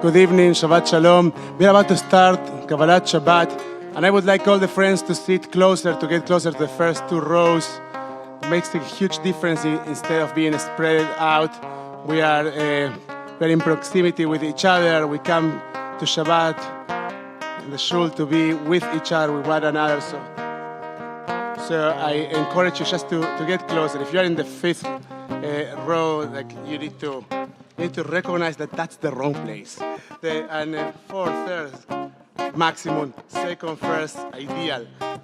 Good evening, Shabbat Shalom. We're about to start Kabbalat Shabbat, and I would like all the friends to sit closer, to get closer to the first two rows. It makes a huge difference instead of being spread out. We are very in proximity with each other. We come to Shabbat in the shul to be with each other, with one another. So I encourage you just to get closer. If you're in the fifth row, like you need to recognize that that's the wrong place. And fourth, third, maximum. Second, first, ideal. Eye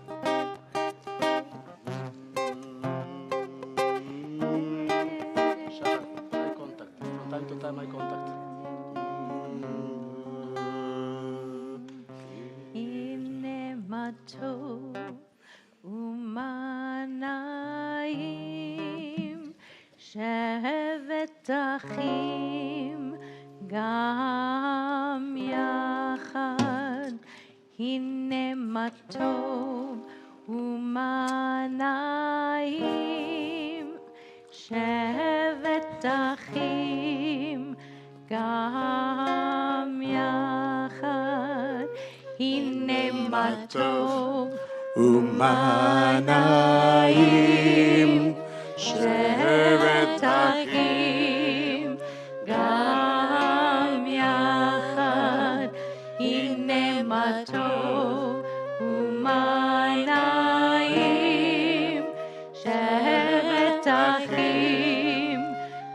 contact. From time to time, eye contact. שבת אחים גם יחד, הנה מה טוב ומה נעים. שבת אחים גם יחד, הנה מה טוב ומה נעים. שבת אחים גם יחד, הנה מה טוב ומה נעים. שבת אחים גם יחד, הנה מה טוב ומה נעים. שבת אחים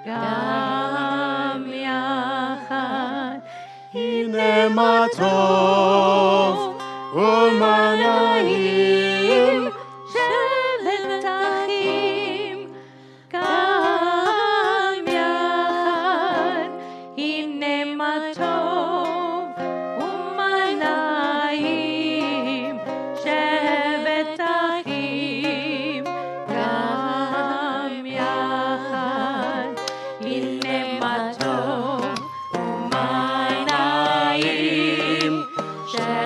גם יחד, הנה מה טוב ומה נעים. שבת אחים גם יחד, הנה מה טוב ומה נעים. שבת אחים גם יחד, הנה מה טוב ומה נעים.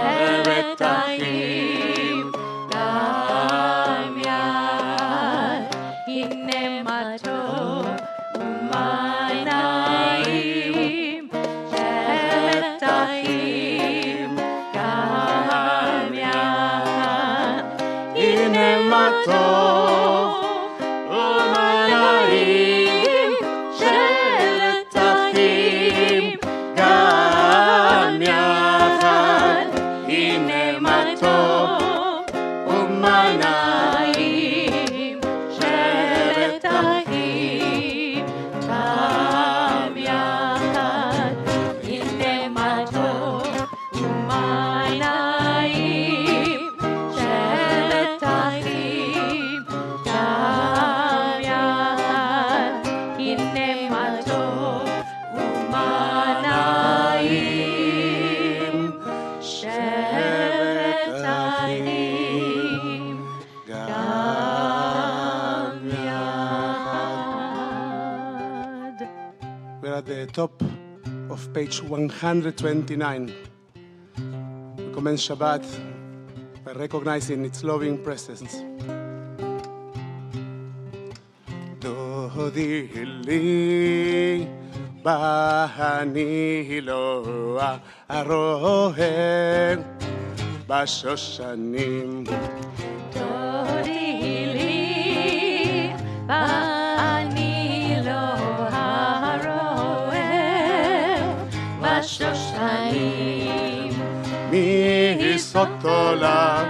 שבת אחים גם יחד, הנה מה טוב ומה נעים. שבת אחים גם יחד, הנה מה טוב ומה נעים. שבת אחים גם יחד, הנה מה טוב ומה נעים. שבת אחים גם יחד, הנה מה טוב ומה נעים. שבת אחים גם יחד. We're at the top of page 129. We commence Shabbat by recognizing its loving presence. דודי לי בהני לא הרואה בשושנים. דודי לי ואני לא הרואה בשושנים. מיסוד עולם,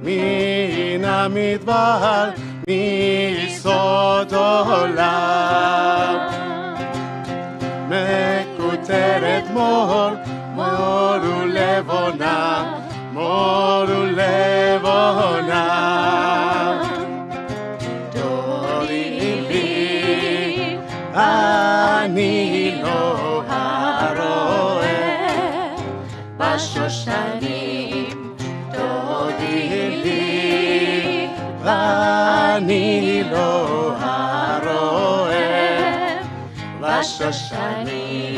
מן המדבר, מיסוד עולם. מקוטרת מור, מור ולבונה, מור ולבונה. דודי לי, אני לא הרואה בשושנים. דודי לי, אני לא הרואה בשושנים.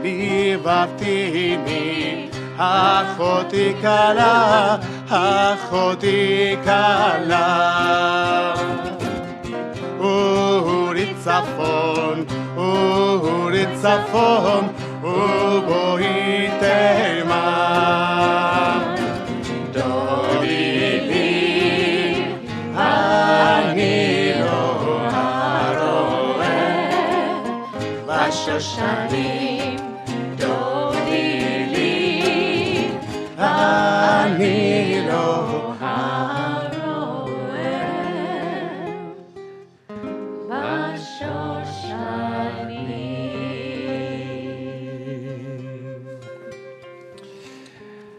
ליבבתיני, אחותי קלה, אחותי קלה. אורי צפון, אורי צפון, ובו בשושנים דודי לי, אני לא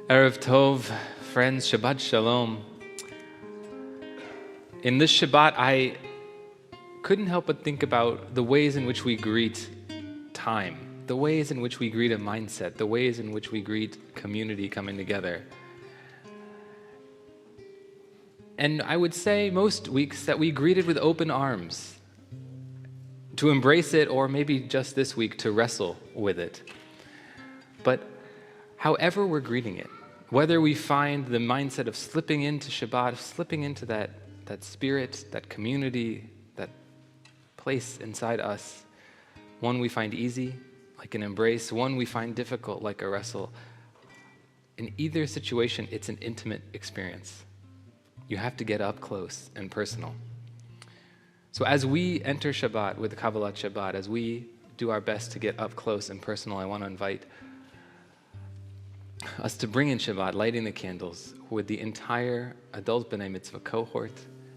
Erev Tov, friends, Shabbat Shalom. In this Shabbat, I couldn't help but think about the ways in which we greet time, the ways in which we greet a mindset, the ways in which we greet community coming together. And I would say most weeks that we greet it with open arms, to embrace it, or maybe just this week to wrestle with it. But however we're greeting it, whether we find the mindset of slipping into Shabbat, slipping into that spirit, that community, that place inside us, one we find easy, like an embrace, one we find difficult, like a wrestle. In either situation, it's an intimate experience. You have to get up close and personal. So as we enter Shabbat with Kabbalat Shabbat, as we do our best to get up close and personal, I want to invite us to bring in Shabbat, lighting the candles with the entire adult B'nai Mitzvah cohort.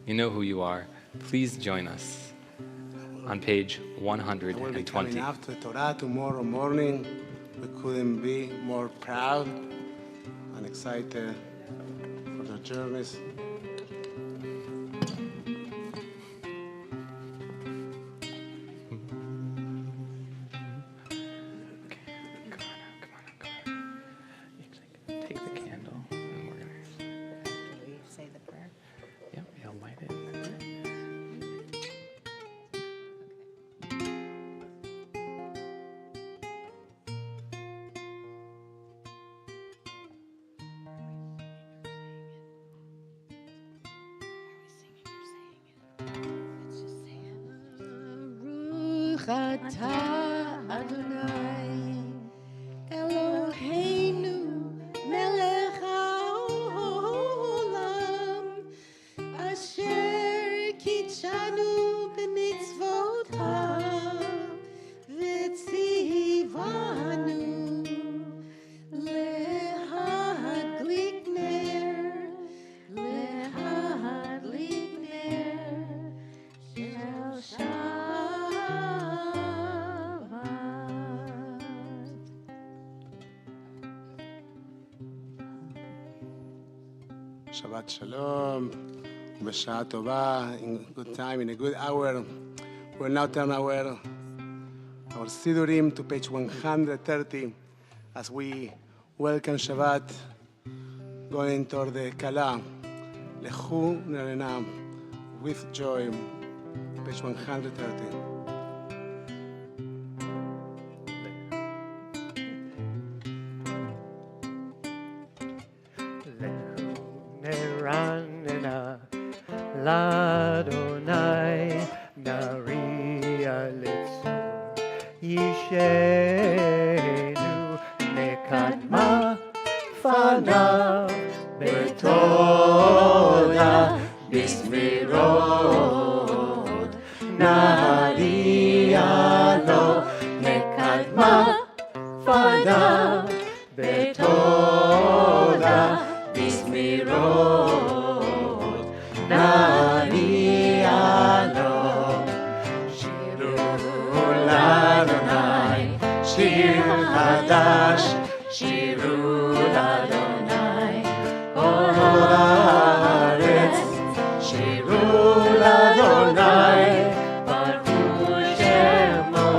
You know who you are. Please join us on page We'll be coming 120. after Torah tomorrow morning. We couldn't be more proud and excited for the journeys. Take the candle and we're gonna. Do we say the prayer? Yep, you'll light it. Baruch atah Adonai Eloheinu melech haolam asher kitshanu b'mitzvotav v'tzivanu lehadlik ner shel Shabbat. Shabbat Shalom. B'shעה tova, in good time, in a good hour. We'll now turn our Sidurim to page 130 as we welcome Shabbat going toward the Kala. Lechu Nerena with joy. Page 130. Neranena Ladonai Naria Litzur Yishenu Nekadma Fanav Betoda Bismirod Naria Lo Nekadma Fanav Betoda Bismirod Nariano Shiru Ladonai Shir Hadash Shiru Ladonai Kol Haaretz Shiru Ladonai Baruch Shemo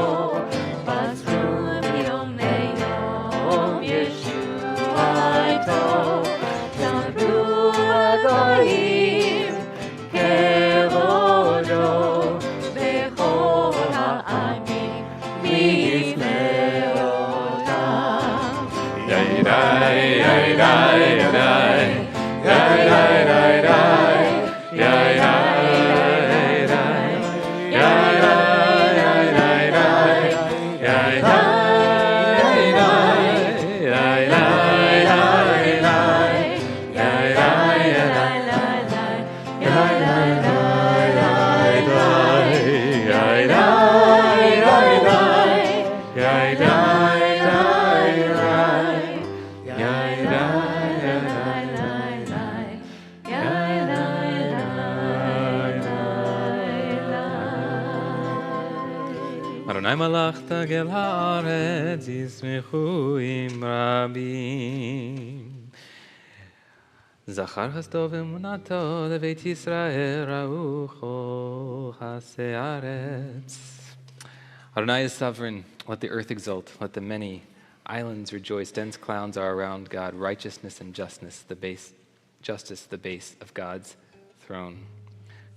Batru B'yomei Yom Yeshuato Goyim kevodo bechol ha'amim mifneotam. Yai-dai, yai-dai, yai-dai, yai-dai, yai-dai, yai-dai, yai-dai, yai-dai, yai-dai, Adonai malach tagel haaretz yismechu im rabim. Zachar hasdov emunato leveit Yisrael raucho hasearetz. Adonai is sovereign. Let the earth exult. Let the many islands rejoice. Dense clouds are around God. Righteousness and justice, the base of God's throne.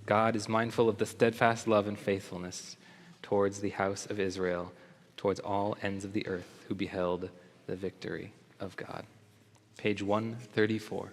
God is mindful of the steadfast love and faithfulness towards the house of Israel, towards all ends of the earth who beheld the victory of God. Page 134.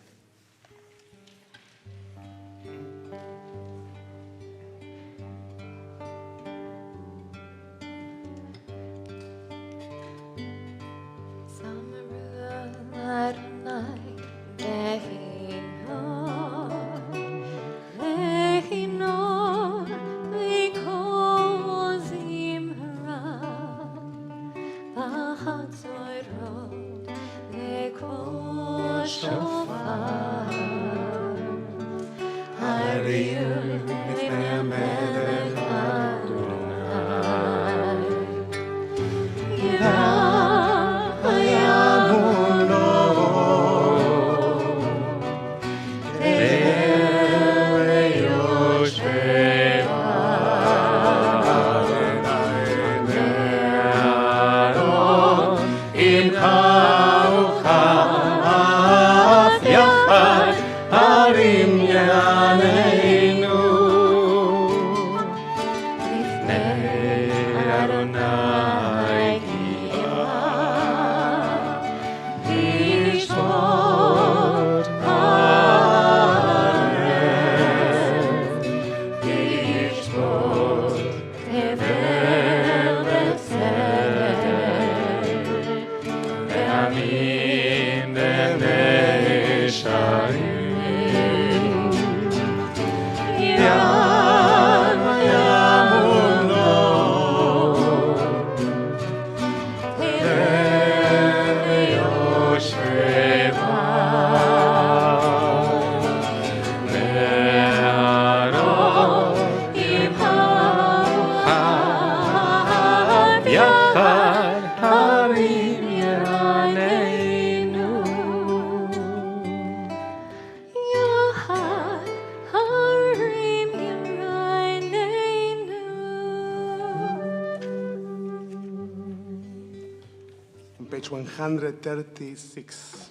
On page 136,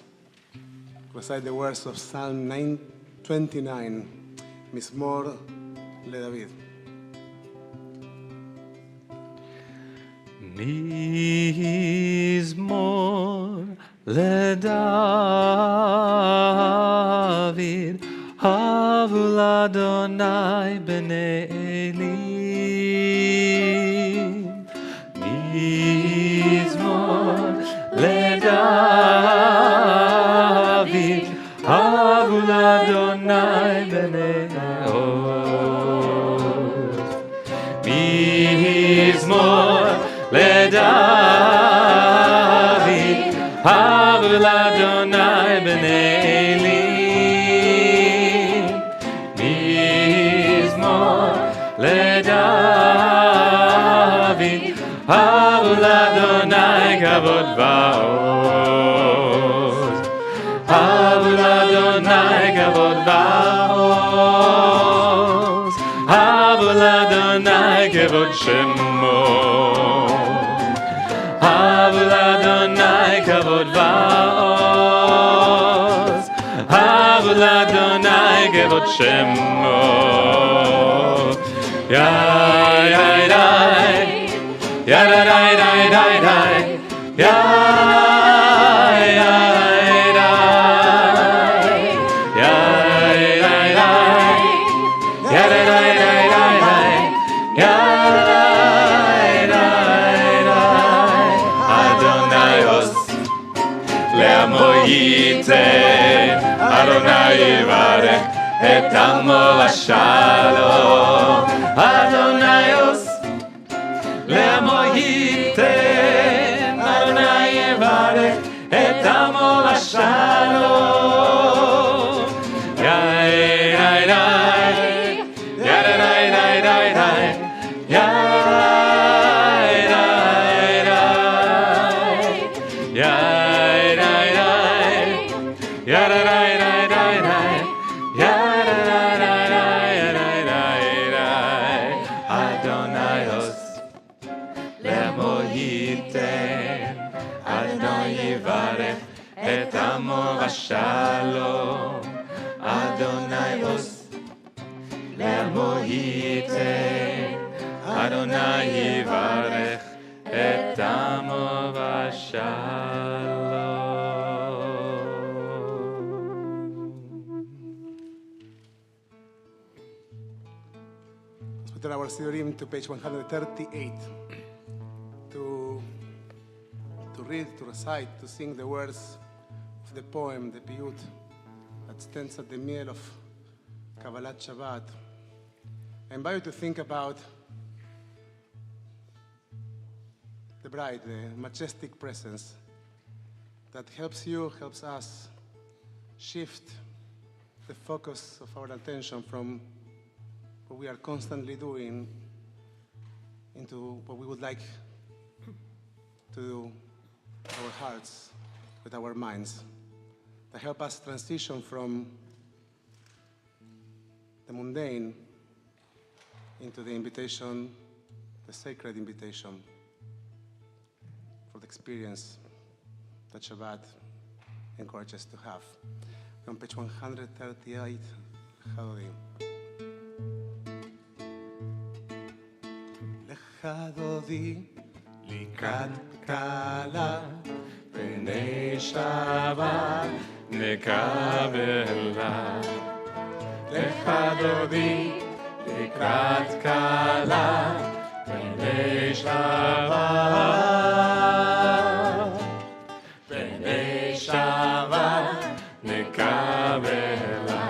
recite the words of Psalm 29, Mizmor LeDavid. Mizmor LeDavid, havu l'Adonai b'nei Elim. Mizmor LeDavid, havu l'Adonai b'nei Oz. Mizmor LeDavid, havu l'Adonai b'nei Elim. Mizmor LeDavid, havu l'Adonai kavod va'oz. Havu l'Adonai kavod va'oz. Havu l'Adonai kavod shemo. Havu l'Adonai kavod va'oz. Havu l'Adonai kavod shemo. Yai, yai, yai. Yai, yai, yai, yai, yai. Yai, yai, yai. Yai, yai, yai. Yai, yai, yai, yai, yai. Yai, yai, yai. Adonai os le'amo yiteh. Adonai yivarech et amo l'shalom. Adonai os le'amo yiteh. Adonai yivarech et amo l'shalom. Yai, yai, yai. Yai, yai, yai, yai, yai. Yai, לעמו ייתן, אדוני יברך את עמו בשלום, אדוני עוש לעמו ייתן, אדוני יברך את עמו בשלום. Let's turn our Sidurim to page 138 to read, to recite, to sing the words of the poem, the piyut, that stands at the middle of Kabbalat Shabbat. I invite you to think about the bride, the majestic presence that helps you, helps us shift the focus of our attention from what we are constantly doing into what we would like to do with our hearts, with our minds, that help us transition from the mundane into the invitation, the sacred invitation for the experience that Shabbat encourages to have. On page 138, Hadodim. Lecha dodi likrat kala פני שבת נקבלה, לך דודי לקראת כלה, פני שבת, פני שבת נקבלה,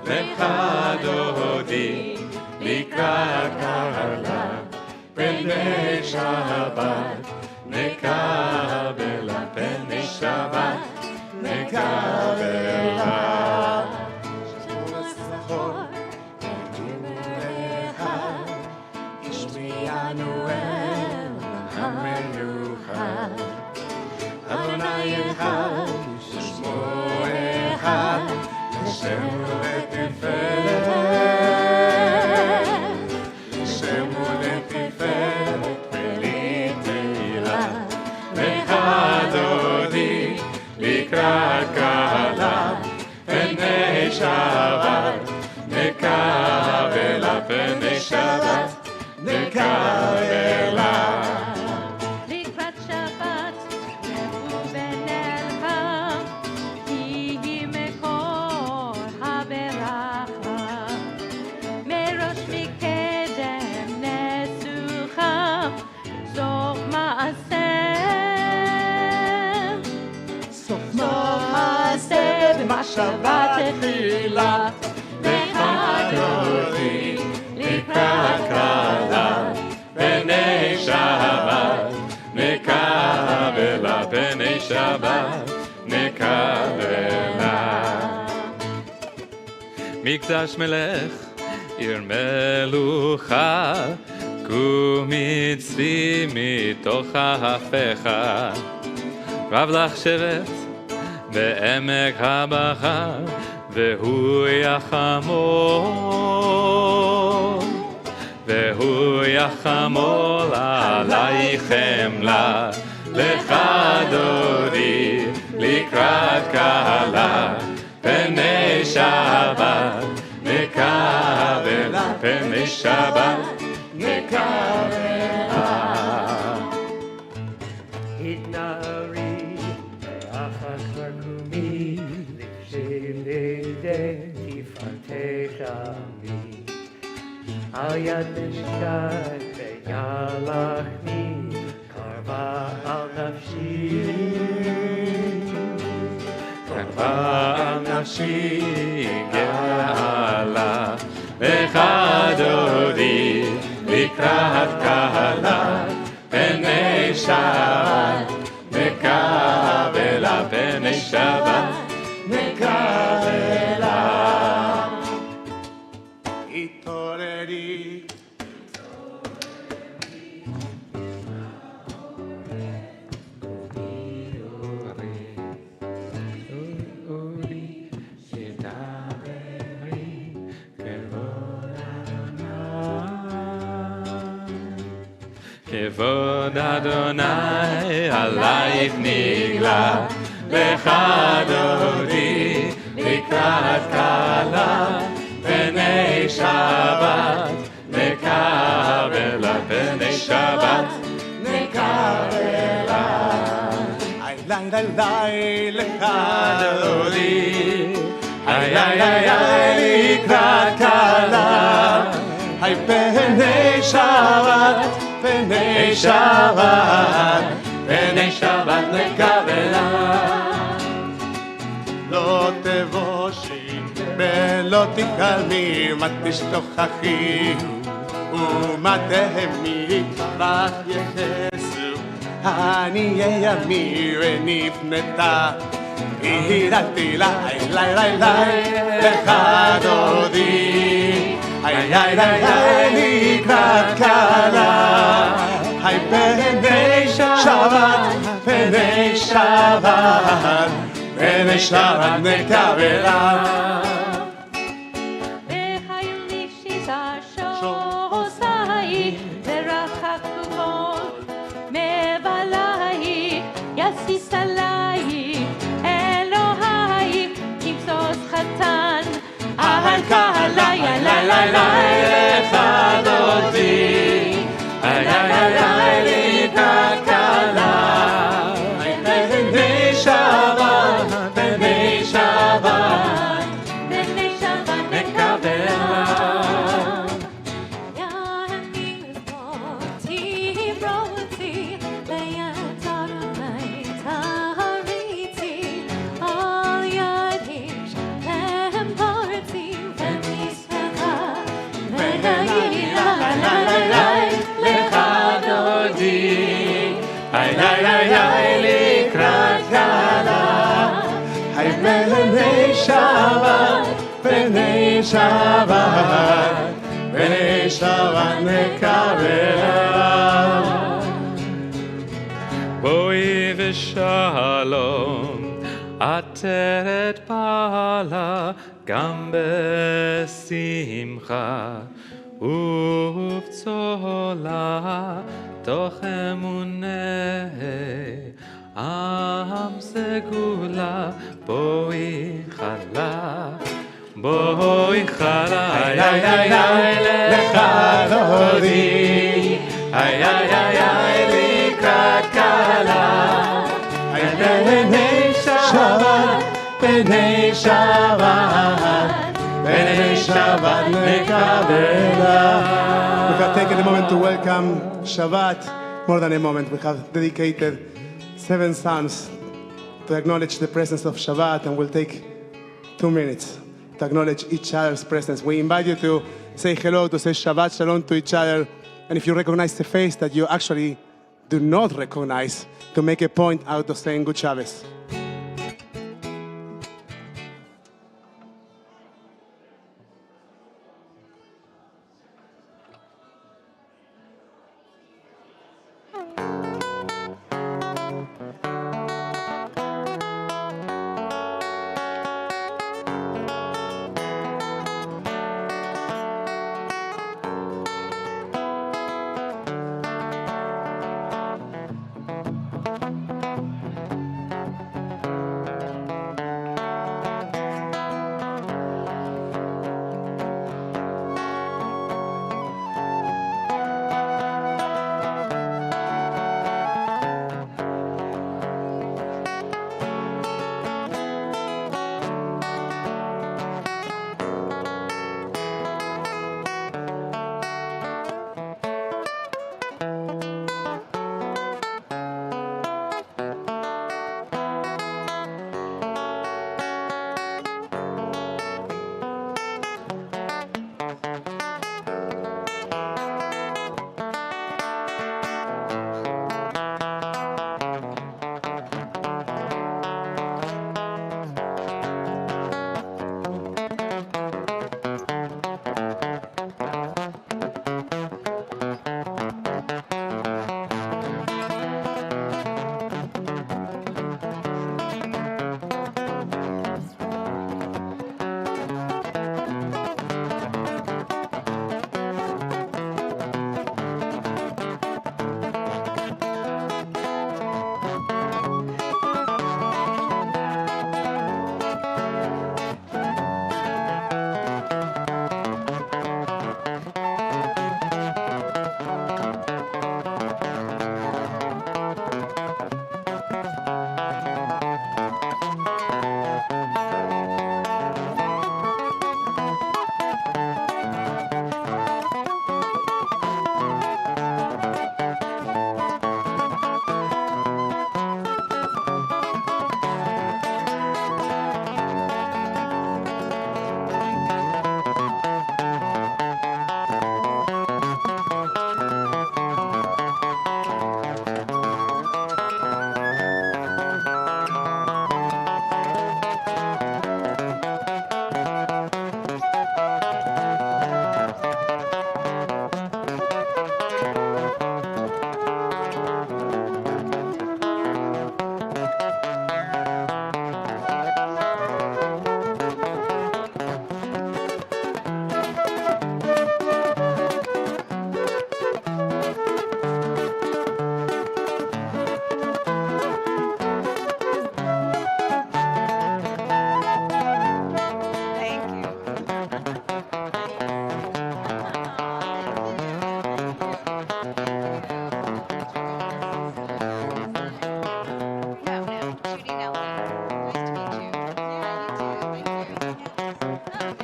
לך דודי לקראת כלה, פני שבת נקבלה, פני שבת נקבלה. שמור הזכור, דבריך, השמיענו אל המנוחה. אדוני אחד, שמו אחד, לשם ולתפארת, לשם ולתפארת ולתהילה. לך דודי לקראת כלה, פני שבת נקבלה, פני שבת נקבלה. לקראת שבת לכו ונלכה, כי היא מקור הברכה. מראש מקדם נסוכה, סוף מעשה. סוף מעשה במחשבה תחילה. לך דודי לקראת כלה, פני שבת נקבלה, פני שבת נקבלה. מקדש מלך, עיר מלוכה, קומי צבי מתוך ההפכה. רב לך שבט בעמק הבכר, והוא יחמול, והוא יחמול עלי חמלה. לך דודי לקראת כלה, פני שבת נקבלה, פני שבת נקבלה. התנערי ואחר כבר קומי, לבשלידי תפארתך עמי. על יד משקל ויעלכני, קרבה על נפשי. קרבה על נפשי גאלה. לך דודי לקראת כלה, פני שבת נקבלה, פני שבת נקבלה. התעוררי, כבוד אדוני עלייך נגלה, לך דודי לקראת כלה, פני שבת נקבלה, פני שבת נקבלה. ליי ליי ליי לך דודי, היי היי היי היי לקראת כלה, היי פני שבת, פני שבת, פני שבת נקבלה. לא תבושי ולא תקלמי, מה תשתוכחי ומה תהמי, רק יחסו עניי ימי ונפנתה. הירדתי ליי ליי ליי ליי לך דודי, היי היי היי היי לקראת כלה, היי פני שבת, פני שבת, פני שבת נקבלה. והיולישי שושי ורחקו כל מבלעי, יסיס עלי אלוהי, כבשוס חתן אהל כלה, יא לי לי לי לך דודי, היי היי היי היי לקראת כלה, פני שבת, פני שבת, בני שבת נקבלה. יעני לפותי ברותי, ליד אדוני תריתי, על ידי שלם פרתי, ונשמחה ונעילה, לך דודי, היי היי היי היי לקראת כלה, היי פני שבת, פני שבת, פני שבת נקבלה. בואי ושלום, עטרת פעלה, גם בשמחה ובצולה, תוך אמוני עם סגולה. בואי חלה, בואי חלה, היי היי היי היי לך דודי, היי היי היי היי לקראת כלה, היי פני שבת, פני שבת, פני שבת נקבלה. We have taken a moment to welcome Shabbat, more than a moment. We have dedicated 7 psalms to acknowledge the presence of Shabbat, and we'll take 2 minutes to acknowledge each other's presence. We invite you to say hello, to say Shabbat Shalom to each other, and if you recognize the face that you actually do not recognize, to make a point out of saying Good Shabbos.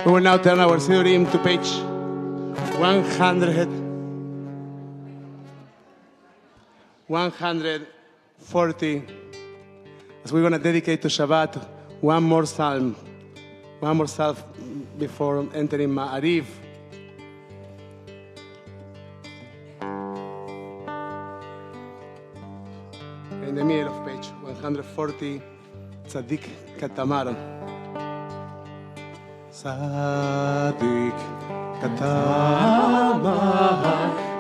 We will now turn our Sidurim to page 140, as we're going to dedicate to Shabbat one more psalm before entering Ma'ariv. In the middle of page 140, Tzadik Katamar. Tzadik Katamar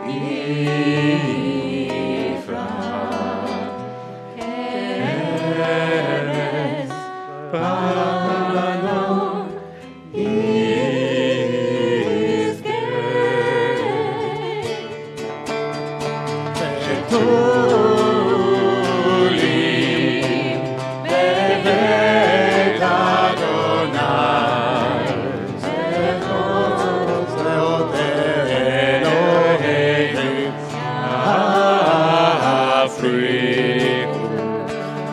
Ifra Eres Pano Izgeh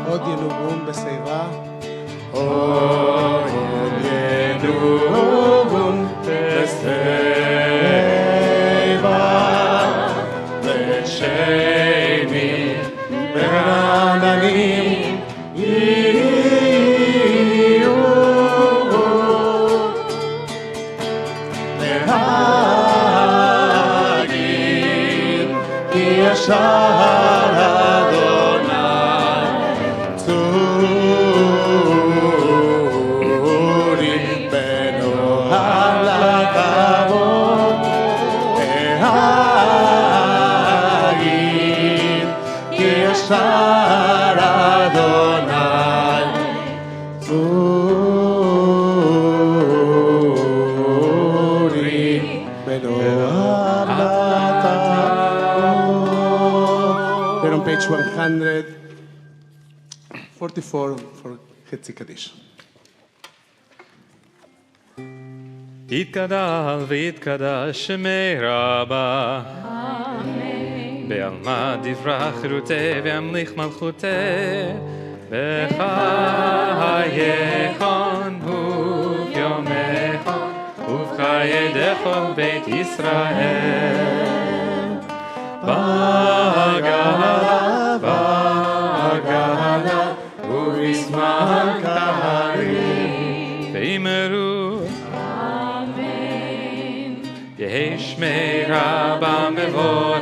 עוד ינובון בשיבה, עוד ינובון בשיבה, ושני ברעננים יהיו, להגיד כי ישר Shar Adonai Uri Beno We're on page 144 for Chetzi Kaddish. יתגדל ויתקדש שמי רבה בעלמא דברה חירותי וימליך מלכותי בחייכון וביומכון ובחיי דכל בית ישראל בגלה בגלה ובזמן קריב ואמרו יהי שמי רבה מבורך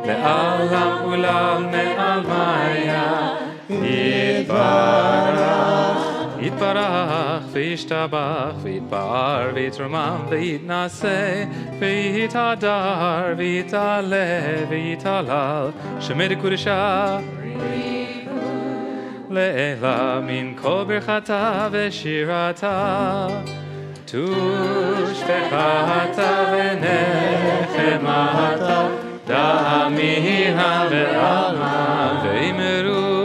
לעולם ולעלמי עלמיה יתברך יתברך וישתבח ויתפאר ויתרומם ויתנשא ויתהדר ויתעלה ויתהלל שמי קודשה לעילה מן כל ברכתה ושירתה תושבחתה ונחמתה דאמינה ועלמא ואמרו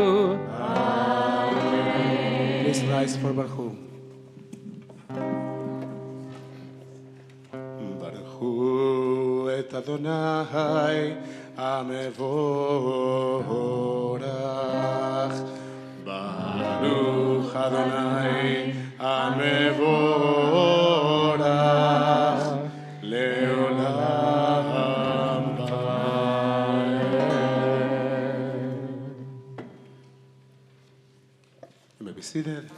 Please rise for Baruch. ברכו את אדוני המבורך ברוך אדוני המבורך לעולם You may be seated.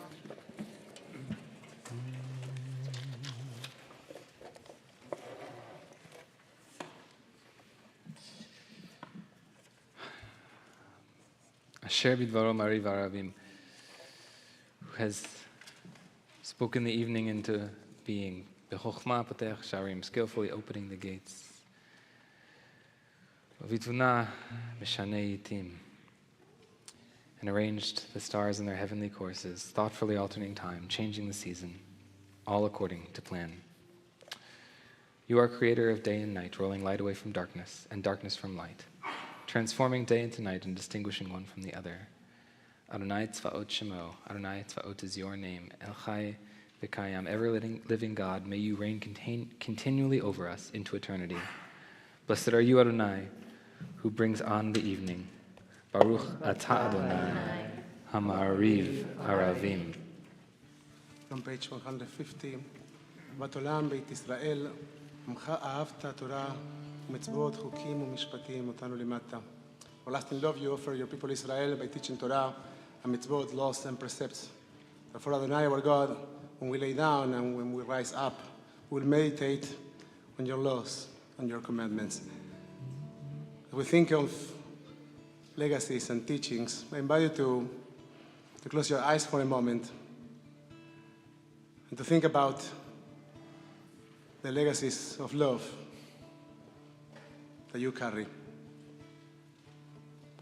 Asher bidvaro mariv aravim, who has spoken the evening into being, b'chokhmah patech sharim, skillfully opening the gates. V'vituna mishanei yitim, and arranged the stars in their heavenly courses, thoughtfully alternating time, changing the season, all according to plan. You are creator of day and night, rolling light away from darkness and darkness from light, transforming day into night and distinguishing one from the other. Adonai Tzvaot Shemo, Adonai Tzvaot is your name, El Chai V'Kayam, ever-living God, may you reign continually over us into eternity. Blessed are you, Adonai, who brings on the evening. Baruch Atah Adonai, Hamariv Aravim. From page 150. בת עולם בית ישראל, עמך אהבת תורה ומצוות, חוקים ומשפטים, אותנו לימדת. Everlasting love you offer your people Israel by teaching Torah and mitzvot, laws and precepts. Therefore, Adonai, our God, when we lay down and when we rise up, we will meditate on your laws and your commandments. As we think of legacies and teachings, I invite you to close your eyes for a moment and to think about the legacies of love that you carry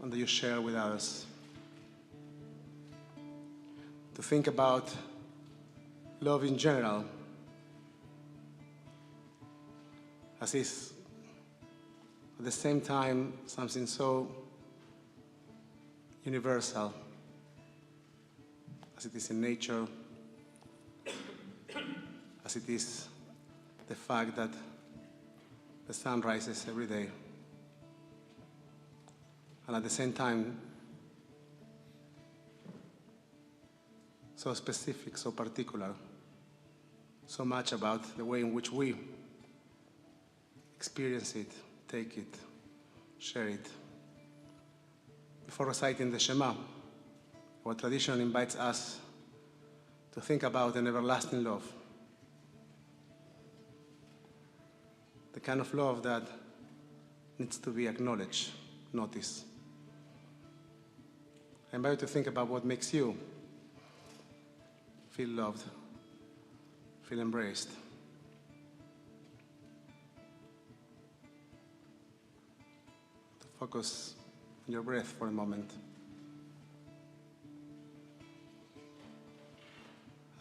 and that you share with others. To think about love in general as is at the same time something so universal as it is in nature, as it is the fact that the sun rises every day. And at the same time, so specific, so particular, so much about the way in which we experience it, take it, share it. Before reciting the Shema, our tradition invites us to think about an everlasting love. The kind of love that needs to be acknowledged, noticed. I invite you to think about what makes you feel loved, feel embraced. To focus on your breath for a moment.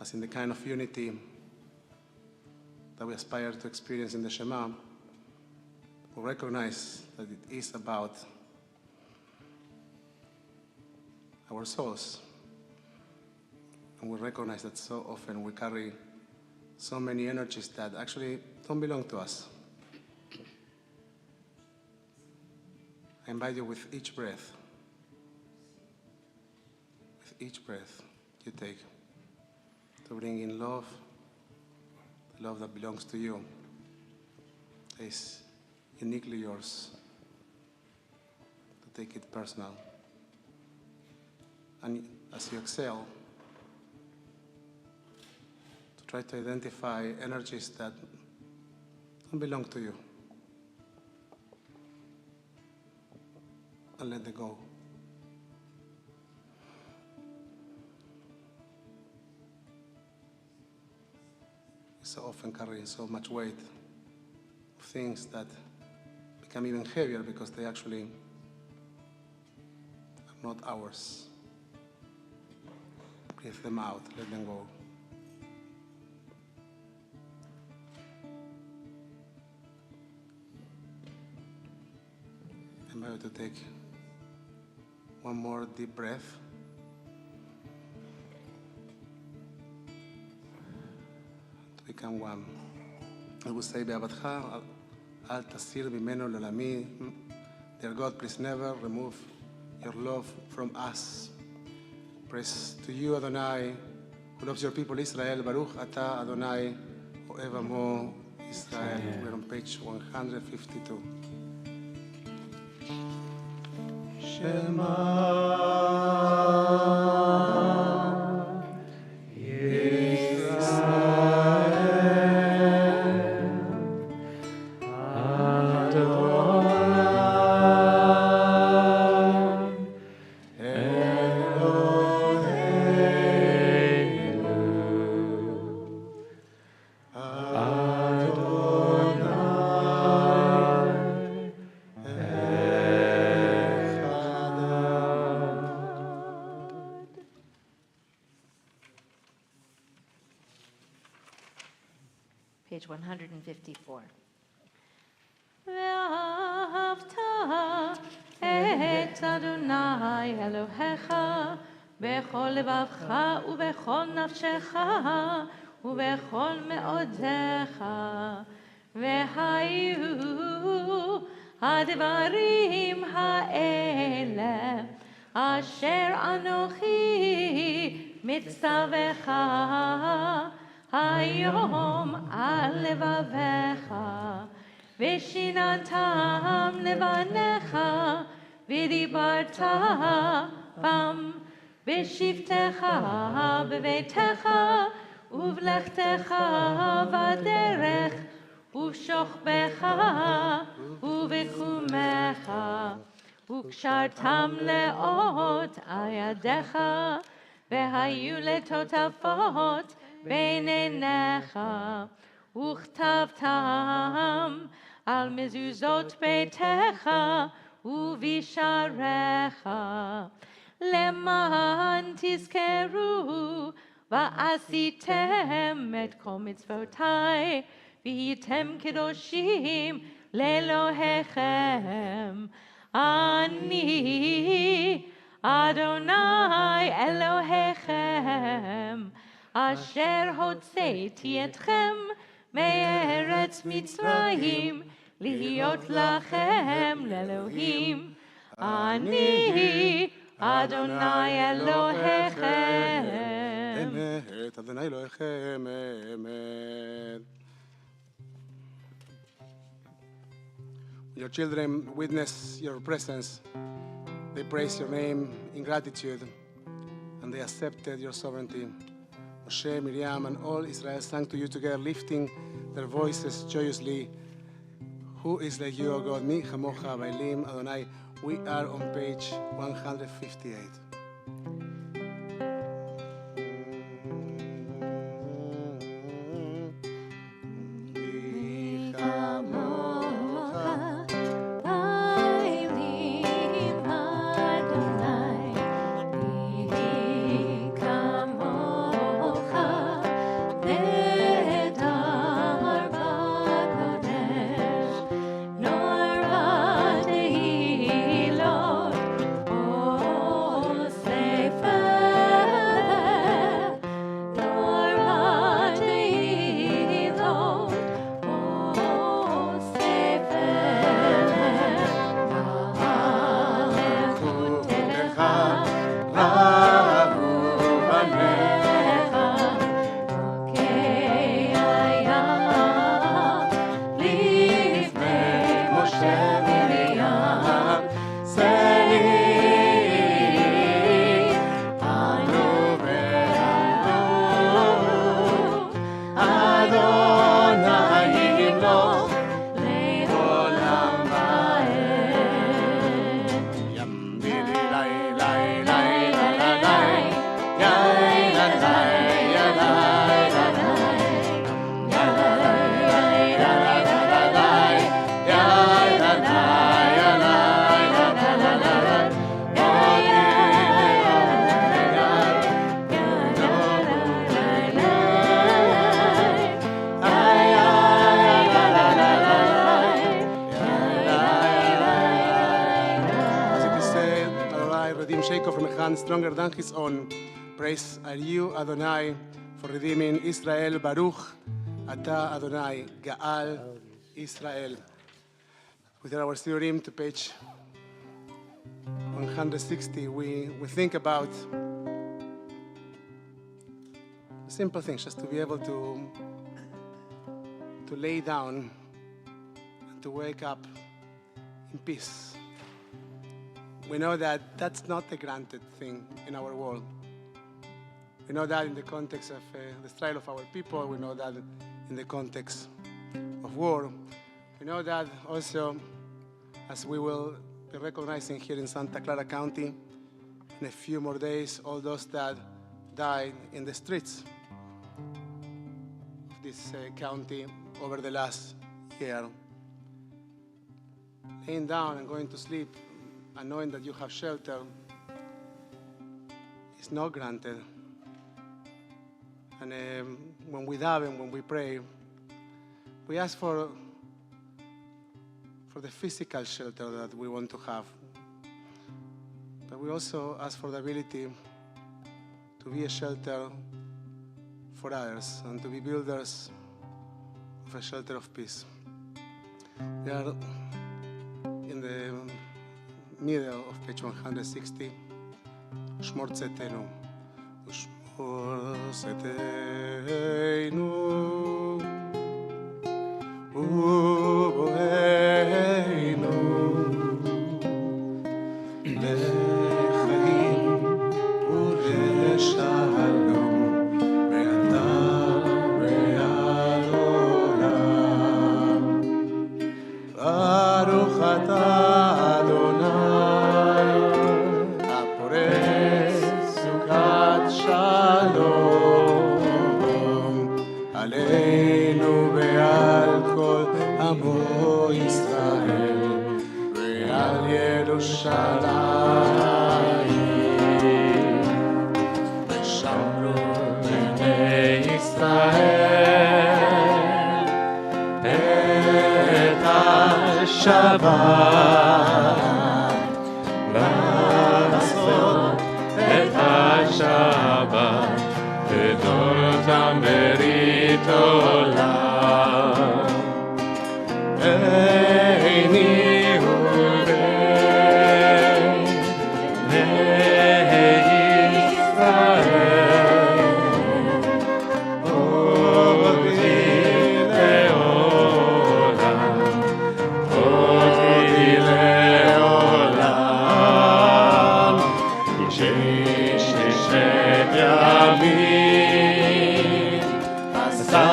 As in the kind of unity that we aspire to experience in the Shema, we recognize that it is about our souls. And we recognize that so often we carry so many energies that actually don't belong to us. I invite you with each breath you take, to bring in love, the love that belongs to you, is uniquely yours, to take it personal. And as you exhale, to try to identify energies that don't belong to you, and let them go. We so often carry so much weight of things that become even heavier because they actually are not ours. Breathe them out, let them go. I invite you to take one more deep breath. To become one. I will say, Be'avatcha, al tasir mimeno lolami. Dear God, please never remove your love from us. Praise to you, Adonai, who loves your people, Israel. Baruch Ata Adonai, forevermore, Israel. We're on page 152. Page 154. ואהבת את אדוני אלוהיך בכל לבבך ובכל נפשך ובכל מאודיך. והיו הדברים האלה אשר אנוכי מצווך היום על לבביך, ושיננתם לבניך, ודיברת בם בשבתך בביתך, ובלכתך בדרך, ובשוכבך ובקומך, וקשרתם לאות על ידיך, והיו לטוטפות בין עיניך, וכתבתם על מזוזות ביתך ובשעריך, למען תזכרו ועשיתם את כל מצוותיי, והייתם קדושים לאלוהיכם. אני אדוני אלוהיכם, אשר הוצאתי אתכם מארץ מצרים, להיות לכם לאלוהים. אני אדוני אלוהיכם. אמת, אדוני אלוהיכם, אמת. Your children witness your presence. They praise your name in gratitude, and they accepted your sovereignty. Moshe, Miriam, and all Israel sang to you together, lifting their voices joyously. Who is like you, O God? Mi chamocha ba'elim Adonai. We are on page 158. Stronger than his own. Praise are you, Adonai, for redeeming Israel. Baruch Ata Adonai, Gaal Israel. With our Sidurim to page 160, we think about simple things, just to be able to lay down and to wake up in peace. We know that that's not a granted thing in our world. We know that in the context of the struggle of our people. We know that in the context of war. We know that also, as we will be recognizing here in Santa Clara County, in a few more days, all those that died in the streets of this county over the last year. Laying down and going to sleep and knowing that you have shelter is not granted. And when we daven, when we pray, we ask for the physical shelter that we want to have. But we also ask for the ability to be a shelter for others and to be builders of a shelter of peace. We are in the middle of page 160, Shmor Tzetenu, ורסתנו ובואנו לחיים ולשלום ואתה ועד עולם. ברוך אתה אדוני הפורש סוכת שלום עלינו ועל כל עמו ישראל ועל ירושלים ושמרו בני ישראל את השבת לעשות את השבת לדורתם ברית עולם. עיני ובני ישראל אותי לעולם, אותי לעולם. ששת ימים עשה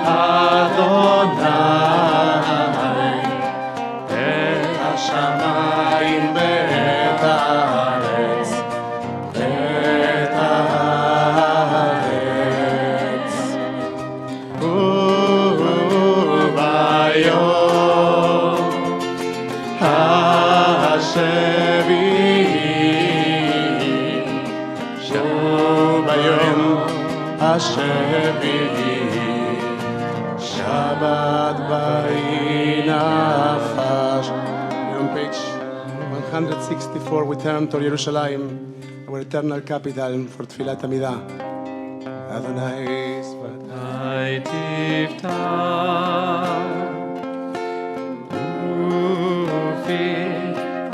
אדוני את השמיים ואת הארץ, ואת הארץ. וביום השביעי, ביום השביעי, Shabbat בריא נפש. On page 164 we turn to Jerusalem, our eternal capital for Tfilat Amidah. Adonai I tifta ufi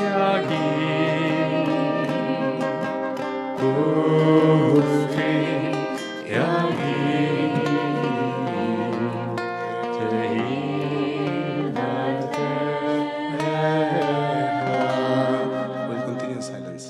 yagi ufi yagi We'll continue in silence.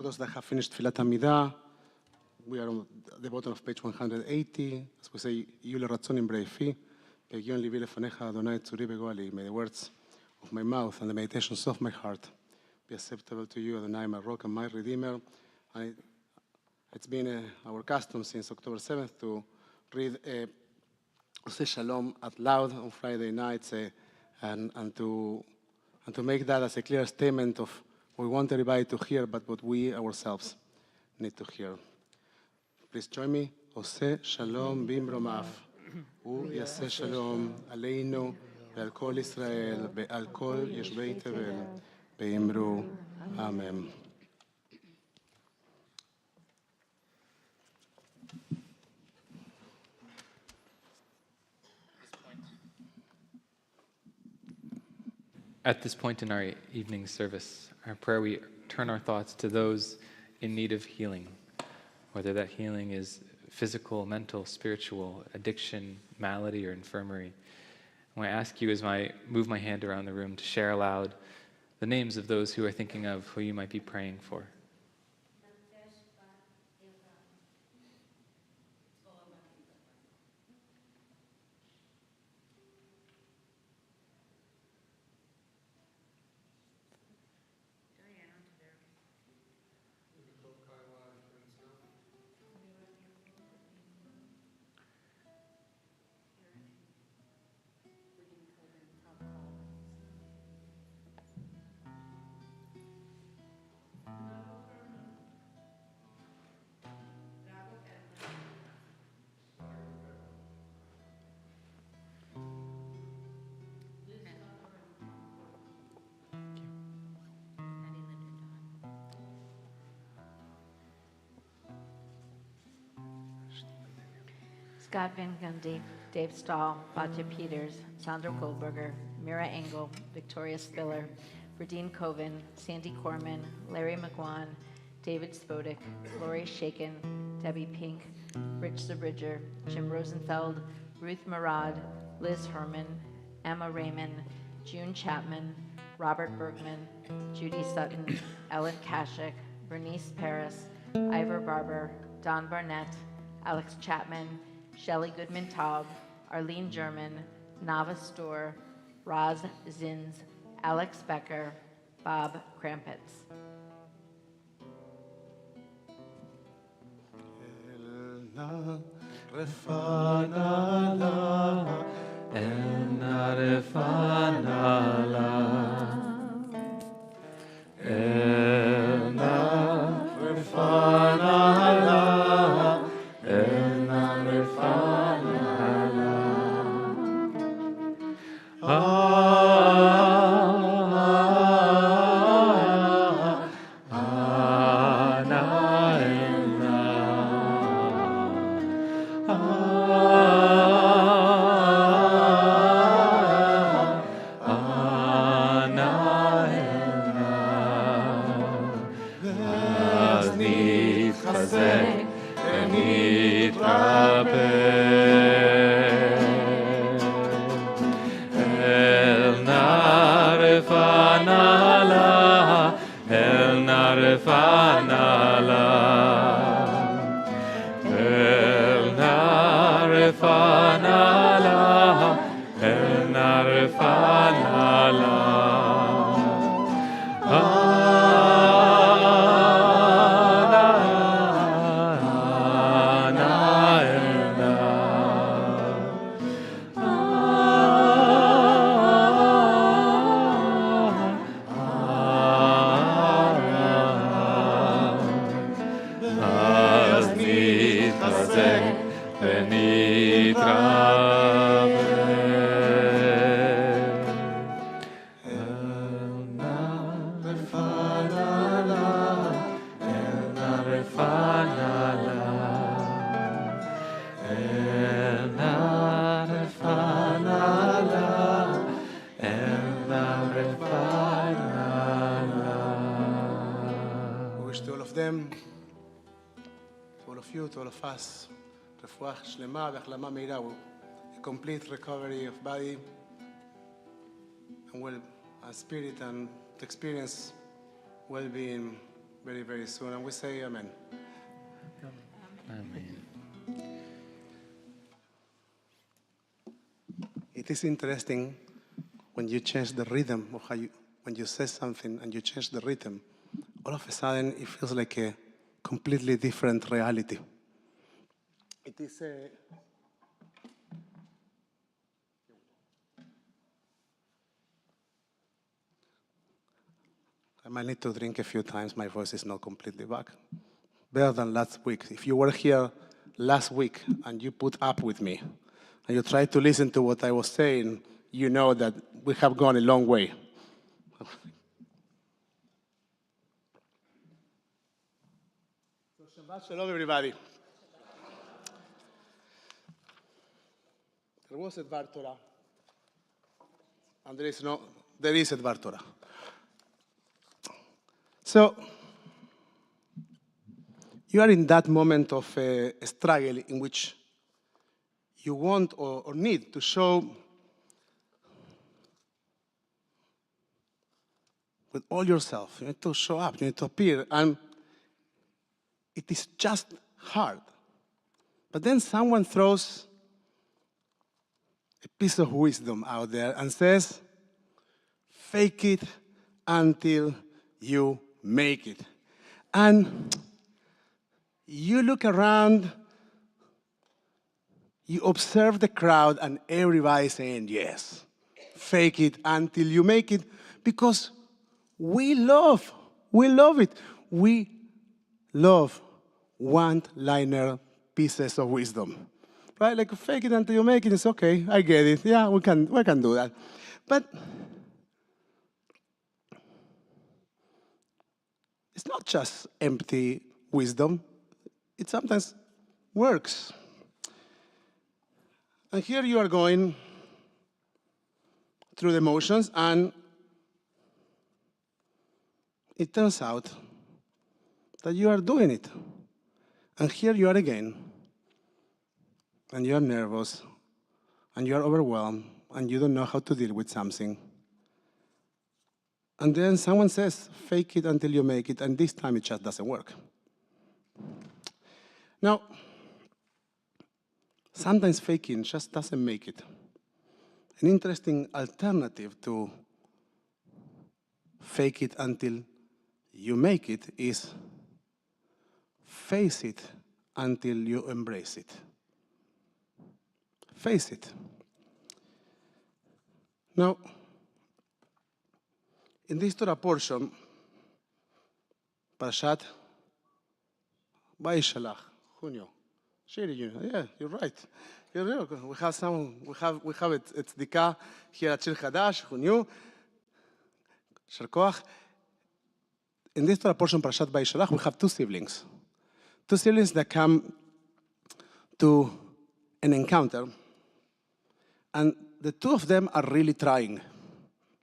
those that have finished Tfilat Amidah, we are on the bottom of page 180. As we say, Yule Ratzonim Breifi, Pegion Livi Lefanecha Adonai Tzuri Begoali. May the words of my mouth and the meditations of my heart be acceptable to you, Adonai, my rock and my redeemer. It's been our custom since October 7th to read Oseh Shalom out loud on Friday nights and to make that as a clear statement of what we want everybody to hear, but what we ourselves need to hear. Please join me. Oseh Shalom bimromav. הוא יעשה שלום עלינו ועל כל ישראל ועל כל יושבי תבל באמרו אמן. At this point in our evening service, our prayer, we turn our thoughts to those in need of healing, whether that healing is physical, mental, spiritual, addiction, malady, or infirmary. And I ask you as I move my hand around the room to share aloud the names of those who are thinking of who you might be praying for. Scott Van Gundy, Dave Stahl, Batya Peters, Sandra Goldberger, Mira Engel, Victoria Spiller, Berdine Coven, Sandy Corman, Larry McGuan, David Spodek, Lori Shaken, Debbie Pink, Rich Zabridger, Jim Rosenfeld, Ruth Murad, Liz Herman, Emma Raymond, June Chapman, Robert Bergman, Judy Sutton, Ellen Kashik, Bernice Paris, Ivor Barber, Don Barnett, Alex Chapman, Shelley Goodman-Taub, Arlene German, Nava Storr, Roz Zins, Alex Becker, Bob Krampitz. To all of us, רפואה שלמה והחלמה מהירה, a complete recovery of body and spirit, and to experience well-being very, very soon. And we say amen. Amen. It is interesting when you change the rhythm of when you say something and you change the rhythm, all of a sudden it feels like a completely different reality. It is I might need to drink a few times. My voice is not completely back. Better than last week. If you were here last week and you put up with me and you tried to listen to what I was saying, you know that we have gone a long way. So Shabbat Shalom, everybody. There was a Dvar Torah, and there is a Dvar Torah. So, you are in that moment of a struggle in which you want or need to show with all yourself. You need to show up, you need to appear, and it is just hard. But then someone throws a piece of wisdom out there and says, fake it until you make it. And you look around, you observe the crowd, and everybody saying, yes, fake it until you make it, because we love it. We love one-liner pieces of wisdom, right? Like, fake it until you make it, it's okay, I get it, yeah, we can do that. But it's not just empty wisdom. It sometimes works. And here you are going through the motions, and it turns out that you are doing it. And here you are again, and you are nervous, and you are overwhelmed, and you don't know how to deal with something. And then someone says, fake it until you make it, and this time it just doesn't work. Now, sometimes faking just doesn't make it. An interesting alternative to fake it until you make it is face it until you embrace it. Face it. Now, in this Torah portion, Parashat Vayishalach, Junio. Shiri, yeah, you're right. You're real. We have it. It's Dika here at Shir Hadash, Junio. Shar Koach. In this Torah portion, Parashat Vayishalach, we have two siblings. Two siblings that come to an encounter, and the two of them are really trying.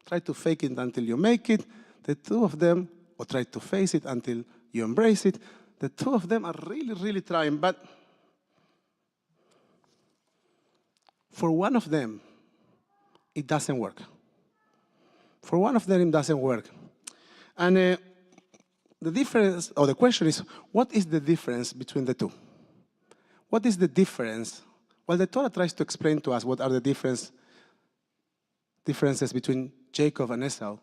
Try to fake it until you make it. The two of them, or try to face it until you embrace it. The two of them are really, really trying, but for one of them, it doesn't work. For one of them, it doesn't work. And the difference, or the question is, what is the difference between the two? What is the difference? Well, the Torah tries to explain to us what are the differences between Jacob and Esau.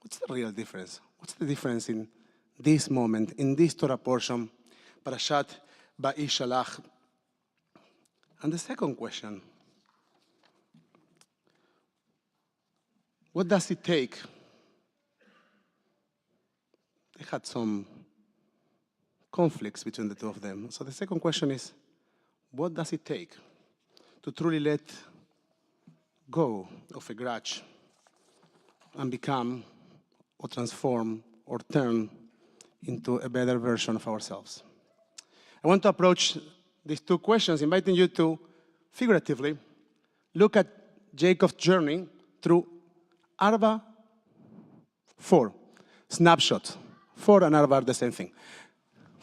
What's the real difference? What's the difference in this moment, in this Torah portion, Parashat Vayishalach? And the second question, what does it take? They had some conflicts between the two of them. So the second question is, what does it take to truly let go of a grudge and become or transform or turn into a better version of ourselves? I want to approach these two questions, inviting you to figuratively look at Jacob's journey through four snapshots. 4 and Arba are the same thing.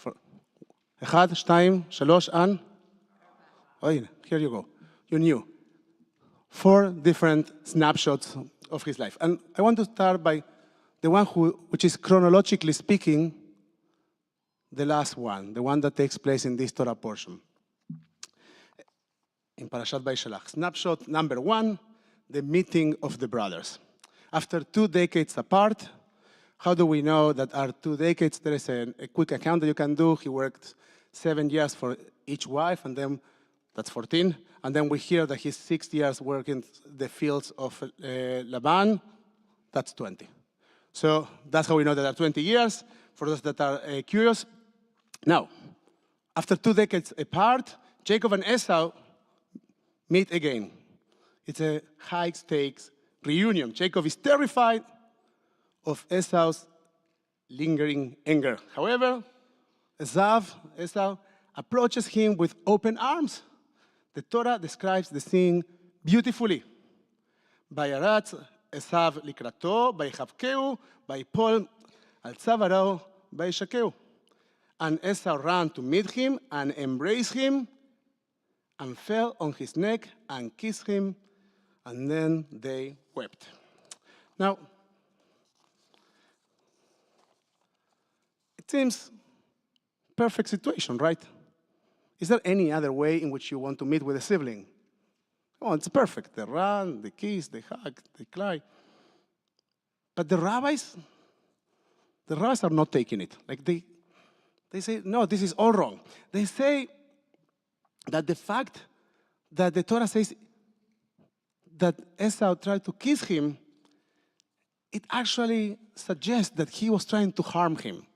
1, 2, 3, and here you go. You knew. 4 different snapshots of his life. And I want to start by the one which is chronologically speaking the last one, the one that takes place in this Torah portion. In Parashat Vayishalach. Snapshot number 1, the meeting of the brothers. After 2 decades apart, how do we know that are 2 decades? There is a quick account that you can do. He worked 7 years for each wife, and then that's 14. And then we hear that he's 6 years working the fields of Laban. That's 20. So that's how we know that there are 20 years, for those that are curious. Now, after 2 decades apart, Jacob and Esau meet again. It's a high-stakes reunion. Jacob is terrified of Esau's lingering anger. However, Esau approaches him with open arms. The Torah describes the scene beautifully. Vayaratz Esav likrato, vaychavkeu, vaypol al tzavaro, vayshakeu. And Esau ran to meet him and embraced him and fell on his neck and kissed him, and then they wept. Now, it seems perfect situation, right? Is there any other way in which you want to meet with a sibling? Oh, it's perfect. They run, they kiss, they hug, they cry. But the rabbis are not taking it. Like they say, no, this is all wrong. They say that the fact that the Torah says that Esau tried to kiss him, it actually suggests that he was trying to harm him.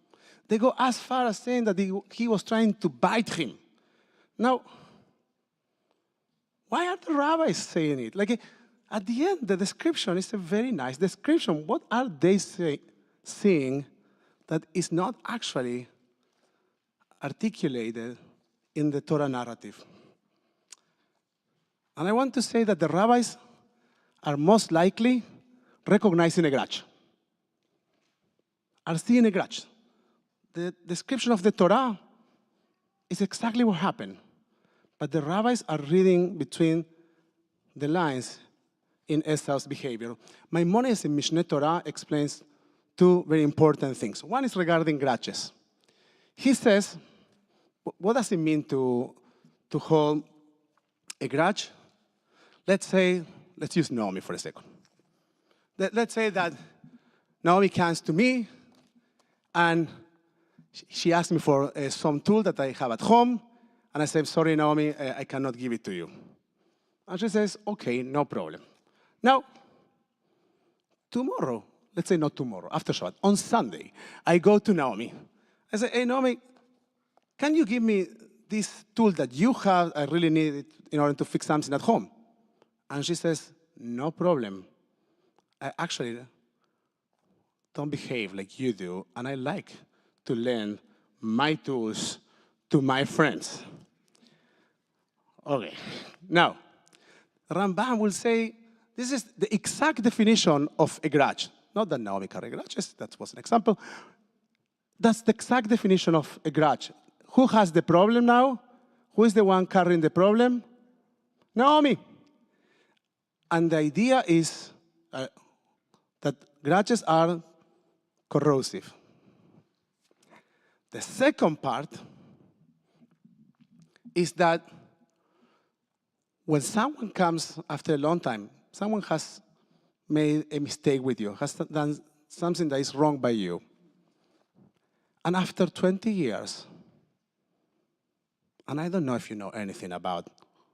They go as far as saying that he was trying to bite him. Now, why are the rabbis saying it? Like, at the end, the description is a very nice description. What are they seeing that is not actually articulated in the Torah narrative? And I want to say that the rabbis are most likely recognizing a grudge, are seeing a grudge. The description of the Torah is exactly what happened. But the rabbis are reading between the lines in Esau's behavior. Maimonides in Mishneh Torah explains 2 very important things. One is regarding grudges. He says, what does it mean to hold a grudge? Let's use Naomi for a second. Let's say that Naomi comes to me and she asked me for some tool that I have at home. And I said, sorry, Naomi, I cannot give it to you. And she says, okay, no problem. Now, tomorrow, let's say not tomorrow, after Shabbat, on Sunday, I go to Naomi. I say, hey, Naomi, can you give me this tool that you have? I really need it in order to fix something at home. And she says, no problem. I actually don't behave like you do, and I like to lend my tools to my friends. Okay, now, Rambam will say, this is the exact definition of a grudge. Not that Naomi carried grudges, that was an example. That's the exact definition of a grudge. Who has the problem now? Who is the one carrying the problem? Naomi. And the idea is that grudges are corrosive. The second part is that when someone comes after a long time, someone has made a mistake with you, has done something that is wrong by you. And after 20 years, and I don't know if you know anything about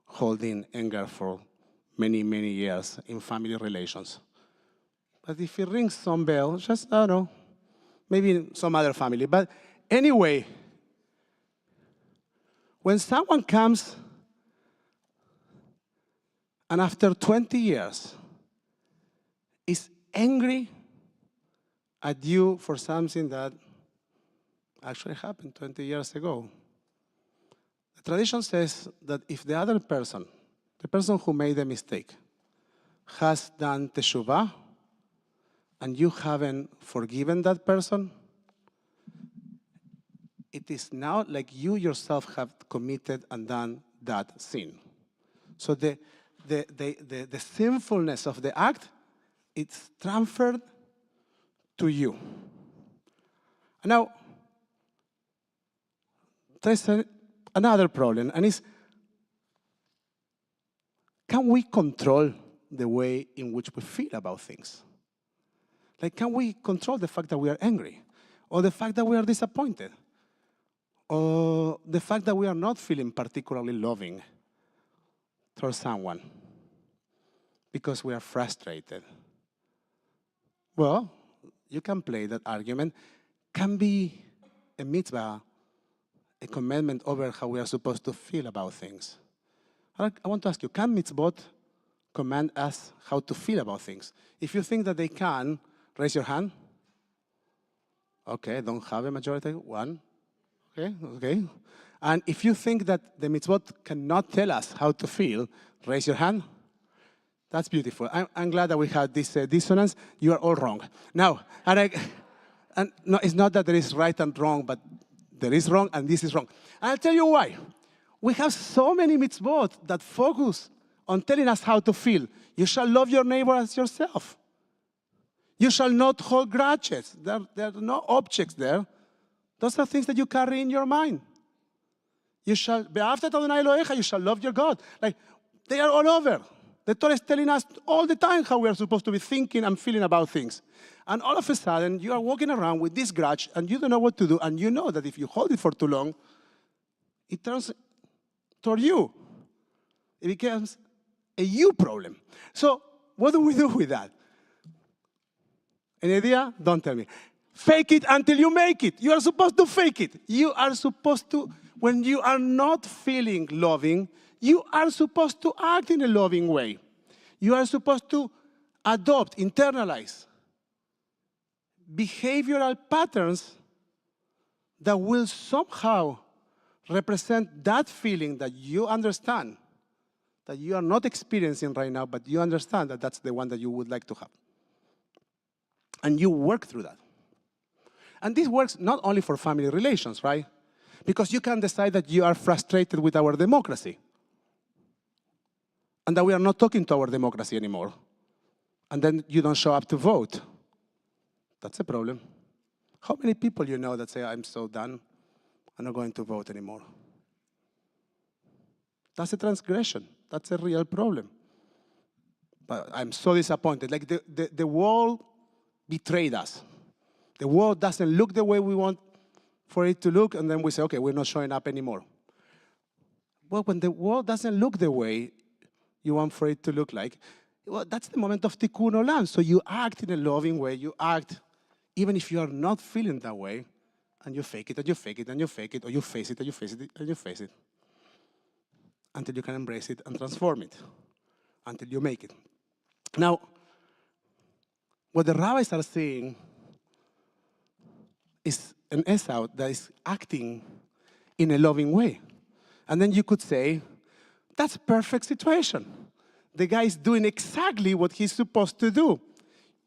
holding anger for many, many years in family relations. But if it rings some bell, just, I don't know, maybe in some other family. But anyway, when someone comes and after 20 years is angry at you for something that actually happened 20 years ago, the tradition says that if the other person, the person who made the mistake, has done teshuvah, and you haven't forgiven that person, it is now like you yourself have committed and done that sin. So the sinfulness of the act, it's transferred to you. Now, there's another problem, and it's, can we control the way in which we feel about things? Like, can we control the fact that we are angry? Or the fact that we are disappointed? Or the fact that we are not feeling particularly loving towards someone because we are frustrated? Well, you can play that argument. Can be a mitzvah, a commandment over how we are supposed to feel about things. I want to ask you, can mitzvot command us how to feel about things? If you think that they can, raise your hand. Okay, don't have a majority. One. Okay. And if you think that the mitzvot cannot tell us how to feel, raise your hand. That's beautiful. I'm glad that we had this dissonance. You are all wrong. Now, and no, it's not that there is right and wrong, but there is wrong and this is wrong. And I'll tell you why. We have so many mitzvot that focus on telling us how to feel. You shall love your neighbor as yourself. You shall not hold grudges. There are no objects there. Those are things that you carry in your mind. You shall, be'afta et Adonai Elohecha, you shall love your God. Like, they are all over. The Torah is telling us all the time how we are supposed to be thinking and feeling about things. And all of a sudden, you are walking around with this grudge, and you don't know what to do, and you know that if you hold it for too long, it turns toward you. It becomes a you problem. So what do we do with that? Any idea? Don't tell me. Fake it until you make it. You are supposed to fake it. You are supposed to, when you are not feeling loving, you are supposed to act in a loving way. You are supposed to adopt, internalize behavioral patterns that will somehow represent that feeling that you understand, that you are not experiencing right now, but you understand that that's the one that you would like to have. And you work through that. And this works not only for family relations, right? Because you can decide that you are frustrated with our democracy and that we are not talking to our democracy anymore. And then you don't show up to vote. That's a problem. How many people you know that say, I'm so done, I'm not going to vote anymore? That's a transgression. That's a real problem. But I'm so disappointed. Like the world betrayed us. The world doesn't look the way we want for it to look, and then we say, okay, we're not showing up anymore. Well, when the world doesn't look the way you want for it to look like, well, that's the moment of tikkun olam. So you act in a loving way. You act even if you are not feeling that way, and you fake it, and you fake it, and you fake it, or you face it, and you face it, and you face it, until you can embrace it and transform it, until you make it. Now, what the rabbis are saying is an Esau that is acting in a loving way. And then you could say, that's a perfect situation. The guy is doing exactly what he's supposed to do.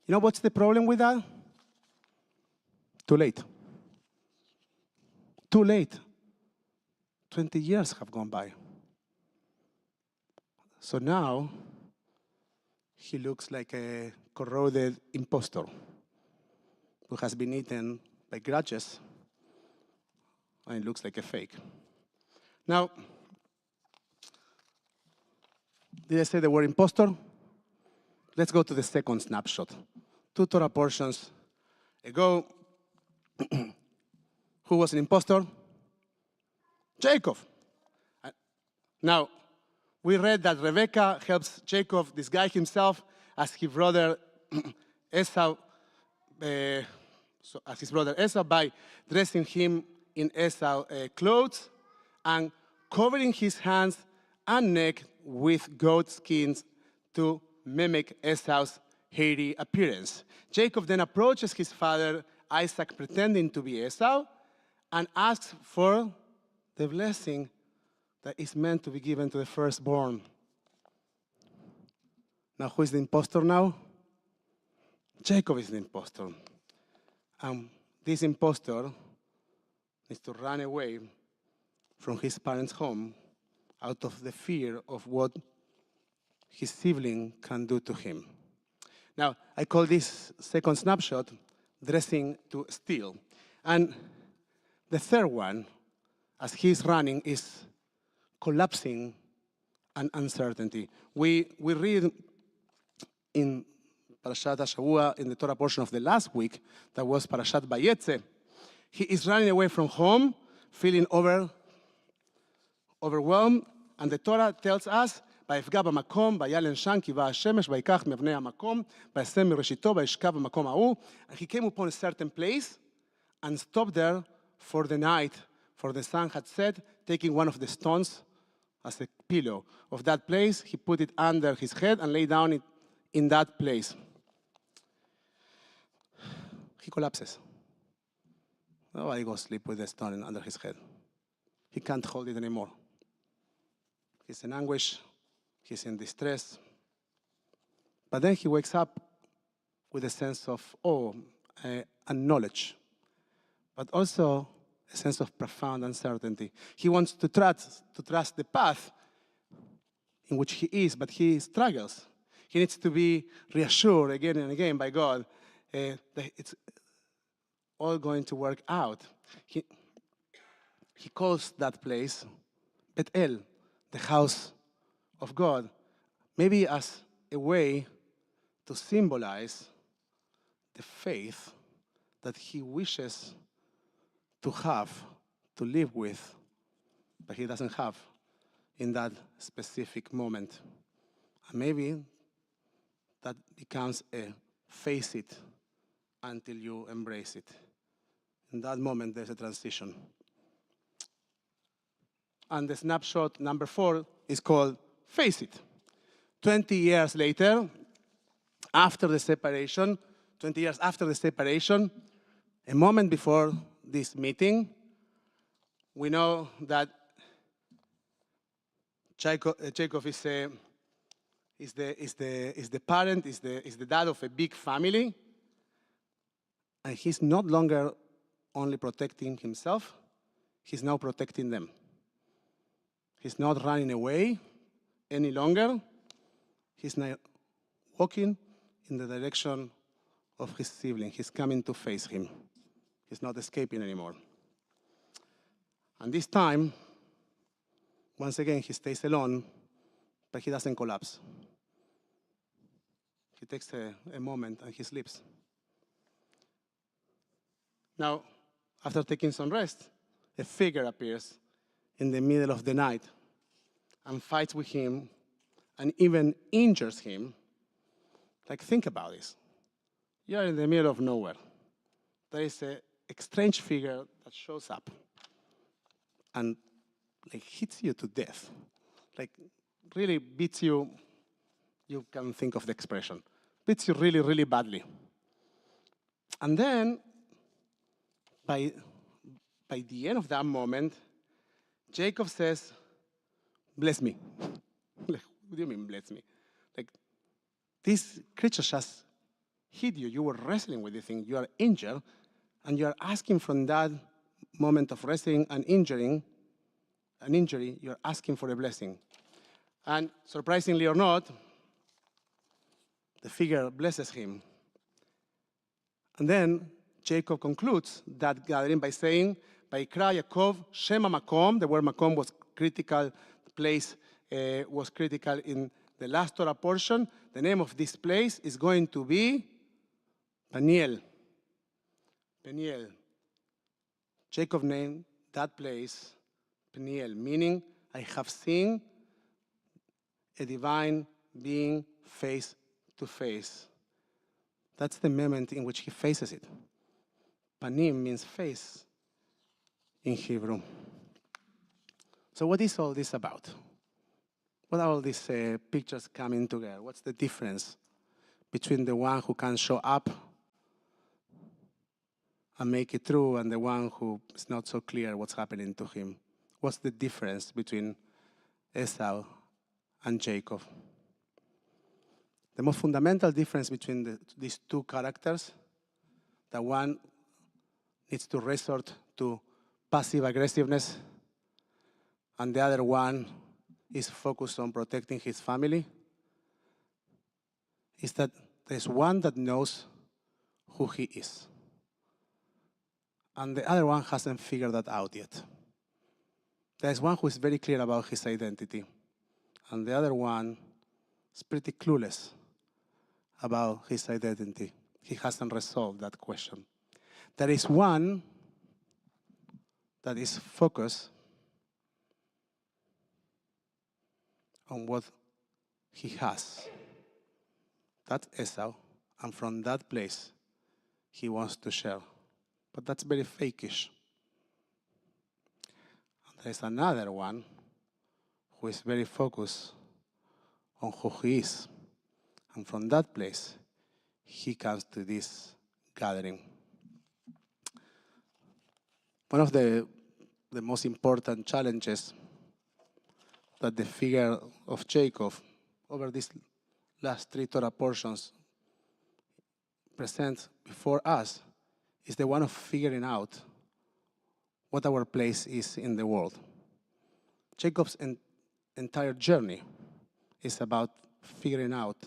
You know what's the problem with that? Too late. Too late. 20 years have gone by. So now, he looks like a corroded impostor who has been eaten by grudges, and it looks like a fake. Now, did I say the word impostor? Let's go to the second snapshot. 2 Torah portions ago, who was an impostor? Jacob. Now, we read that Rebekah helps Jacob disguise himself as his brother Esau, by dressing him in Esau clothes and covering his hands and neck with goat skins to mimic Esau's hairy appearance. Jacob then approaches his father Isaac, pretending to be Esau, and asks for the blessing that is meant to be given to the firstborn. Now, who is the impostor now? Jacob is the impostor. This impostor needs to run away from his parents' home out of the fear of what his sibling can do to him. Now, I call this second snapshot dressing to steal. And the third one, as he's running, is collapsing and uncertainty. We read in Parashat Hashavua, in the Torah portion of the last week, that was Parashat Vayetze. He is running away from home, feeling overwhelmed, and the Torah tells us, ויפגע במקום, וילן שם, כי באה השמש, ויקח מאבני המקום, וישם מראשיתו, וישכב במקום ההוא. And he came upon a certain place and stopped there for the night, for the sun had set, taking one of the stones as a pillow of that place. He put it under his head and lay down in that place. He collapses. Nobody goes sleep with a stone under his head. He can't hold it anymore. He's in anguish. He's in distress. But then he wakes up with a sense of awe and knowledge, but also a sense of profound uncertainty. He wants to trust the path in which he is, but he struggles. He needs to be reassured again and again by God that it's all going to work out. He calls that place Bet-El, the house of God, maybe as a way to symbolize the faith that he wishes to have, to live with, but he doesn't have in that specific moment. And maybe that becomes a face it until you embrace it. In that moment, there's a transition. And the snapshot number 4 is called Face It. 20 years later, after the separation, 20 years after the separation, a moment before this meeting, we know that Jacob is the parent, is the dad of a big family, and he's no longer only protecting himself, he's now protecting them. He's not running away any longer. He's now walking in the direction of his sibling. He's coming to face him. He's not escaping anymore. And this time, once again, he stays alone, but he doesn't collapse. He takes a moment and he sleeps. Now, after taking some rest, a figure appears in the middle of the night and fights with him and even injures him. Like, think about this. You're in the middle of nowhere. There is a strange figure that shows up and like hits you to death. Like, really beats you, you can think of the expression, beats you really, really badly. And then, by the end of that moment, Jacob says, bless me. Like, what do you mean, bless me? Like, this creature just hit you. You were wrestling with the thing. You are injured, and you are asking from that moment of wrestling and injury, you're asking for a blessing. And surprisingly or not, the figure blesses him. And then Jacob concludes that gathering by saying, Vayikra Yaakov Shem HaMakom. The word Makom was critical, the place was critical in the last Torah portion. The name of this place is going to be Peniel. Peniel. Jacob named that place Peniel, meaning I have seen a divine being face to face. That's the moment in which he faces it. Panim means face in Hebrew. So what is all this about? What are all these pictures coming together? What's the difference between the one who can show up and make it through and the one who is not so clear what's happening to him? What's the difference between Esau and Jacob? The most fundamental difference between these two characters, the one needs to resort to passive aggressiveness, and the other one is focused on protecting his family, is that there's one that knows who he is, and the other one hasn't figured that out yet. There's one who is very clear about his identity, and the other one is pretty clueless about his identity. He hasn't resolved that question. There is one that is focused on what he has. That's Esau, and from that place, he wants to share. But that's very fakish. And there's another one who is very focused on who he is. And from that place, he comes to this gathering. One of the most important challenges that the figure of Jacob over these last 3 Torah portions presents before us is the one of figuring out what our place is in the world. Jacob's entire journey is about figuring out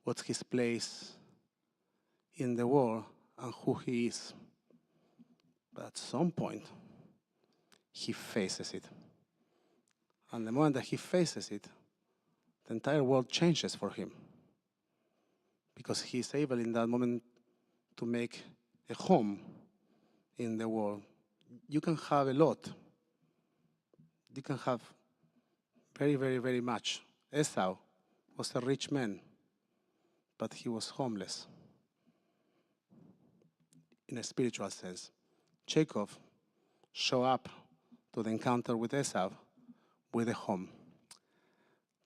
what's his place in the world and who he is. But at some point, he faces it. And the moment that he faces it, the entire world changes for him. Because he is able in that moment to make a home in the world. You can have a lot. You can have very, very, very much. Esau was a rich man, but he was homeless in a spiritual sense. Jacob showed up to the encounter with Esau with a home.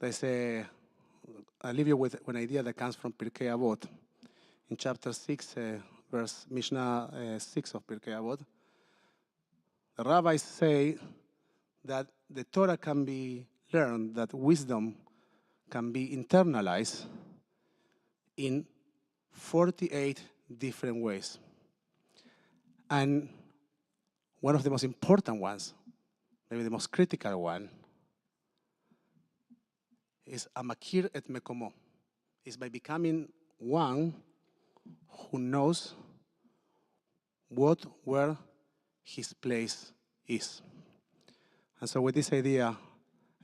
I leave you with an idea that comes from Pirkei Avot. In chapter 6, verse Mishnah 6 of Pirkei Avot, the rabbis say that the Torah can be learned, that wisdom can be internalized in 48 different ways. And one of the most important ones, maybe the most critical one, is amakir et mekomo. Is by becoming one who knows where his place is. And so with this idea,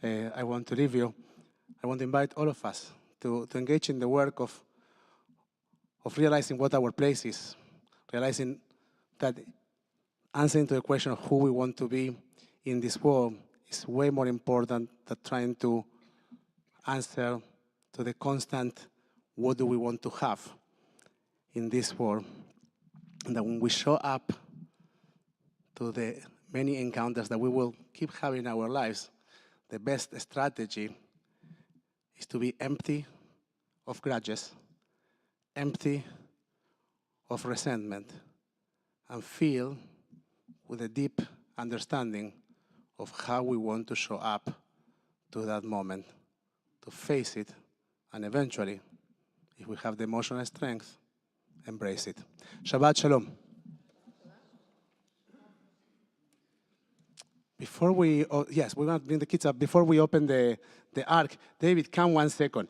I want to leave you. I want to invite all of us to engage in the work of realizing what our place is, realizing that answering to the question of who we want to be in this world is way more important than trying to answer to the constant, what do we want to have in this world? And that when we show up to the many encounters that we will keep having in our lives, the best strategy is to be empty of grudges, empty of resentment, and feel with a deep understanding of how we want to show up to that moment, to face it, and eventually, if we have the emotional strength, embrace it. Shabbat Shalom. Before we, yes, we're going to bring the kids up. Before we open the ark, David, come 1 second.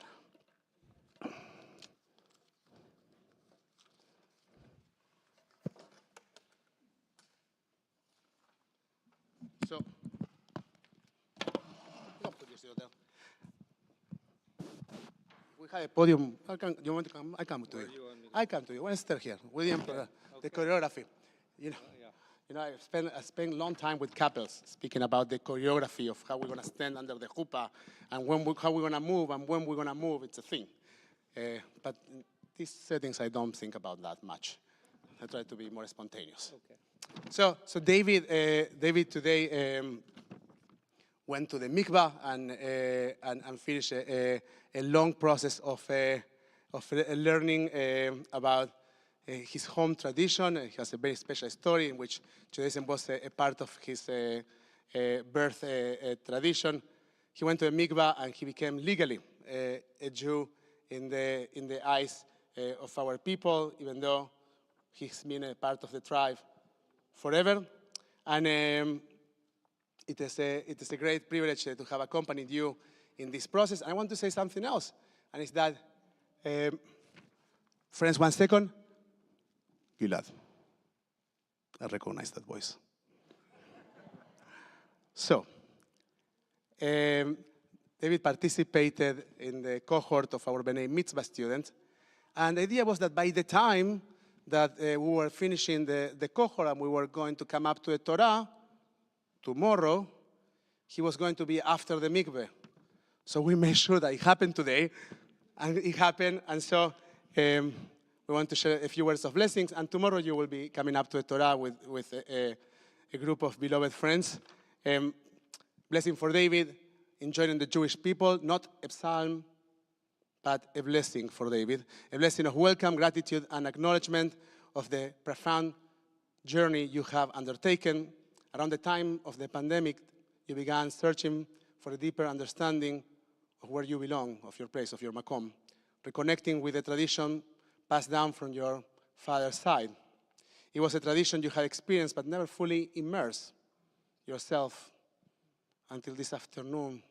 So, don't put yourself there. We have a podium. You want to come? I come to you. I come to you. Let's stay here. William, the choreography. I spent a long time with couples speaking about the choreography of how we're going to stand under the chuppah and how we're going to move and when we're going to move. It's a thing. But in these settings, I don't think about that much. I try to be more spontaneous. Okay. So David today went to the mikvah and finished a long process of learning about his home tradition. He has a very special story in which Judaism was a part of his birth tradition. He went to a mikvah and he became legally a Jew in the eyes of our people, even though he's been a part of the tribe forever. And it is a great privilege to have accompanied you in this process. I want to say something else, and it's that, friends, 1 second. Gilad. I recognize that voice. So, David participated in the cohort of our B'nai Mitzvah students, and the idea was that by the time that we were finishing the cohort and we were going to come up to the Torah, tomorrow, he was going to be after the mikveh. So we made sure that it happened today, and it happened, and so we want to share a few words of blessings, and tomorrow you will be coming up to the Torah with a group of beloved friends. Blessing for David, enjoying the Jewish people, not a psalm, but a blessing for David. A blessing of welcome, gratitude, and acknowledgement of the profound journey you have undertaken. Around the time of the pandemic, you began searching for a deeper understanding of where you belong, of your place, of your makom, reconnecting with the tradition passed down from your father's side. It was a tradition you had experienced but never fully immersed yourself until this afternoon,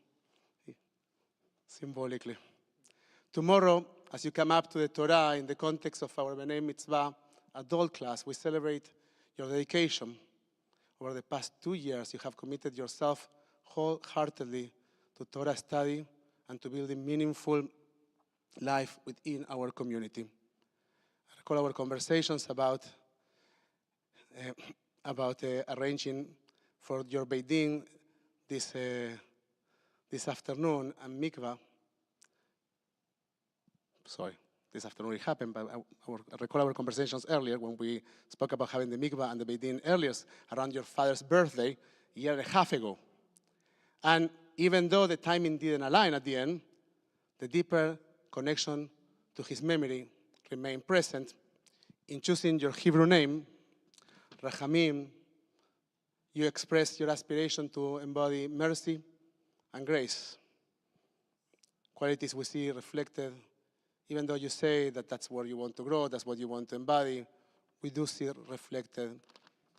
symbolically. Tomorrow, as you come up to the Torah in the context of our B'nai Mitzvah adult class, we celebrate your dedication. Over the past 2 years, you have committed yourself wholeheartedly to Torah study and to building meaningful life within our community. I recall our conversations about arranging for your Beit Din this afternoon and mikvah. Sorry, this afternoon it happened, but I recall our conversations earlier when we spoke about having the mikvah and the Beit Din earlier around your father's birthday a year and a half ago. And even though the timing didn't align at the end, the deeper connection to his memory remained present. In choosing your Hebrew name, Rachamim, you express your aspiration to embody mercy and grace. Qualities we see reflected, even though you say that that's where you want to grow, that's what you want to embody, we do see reflected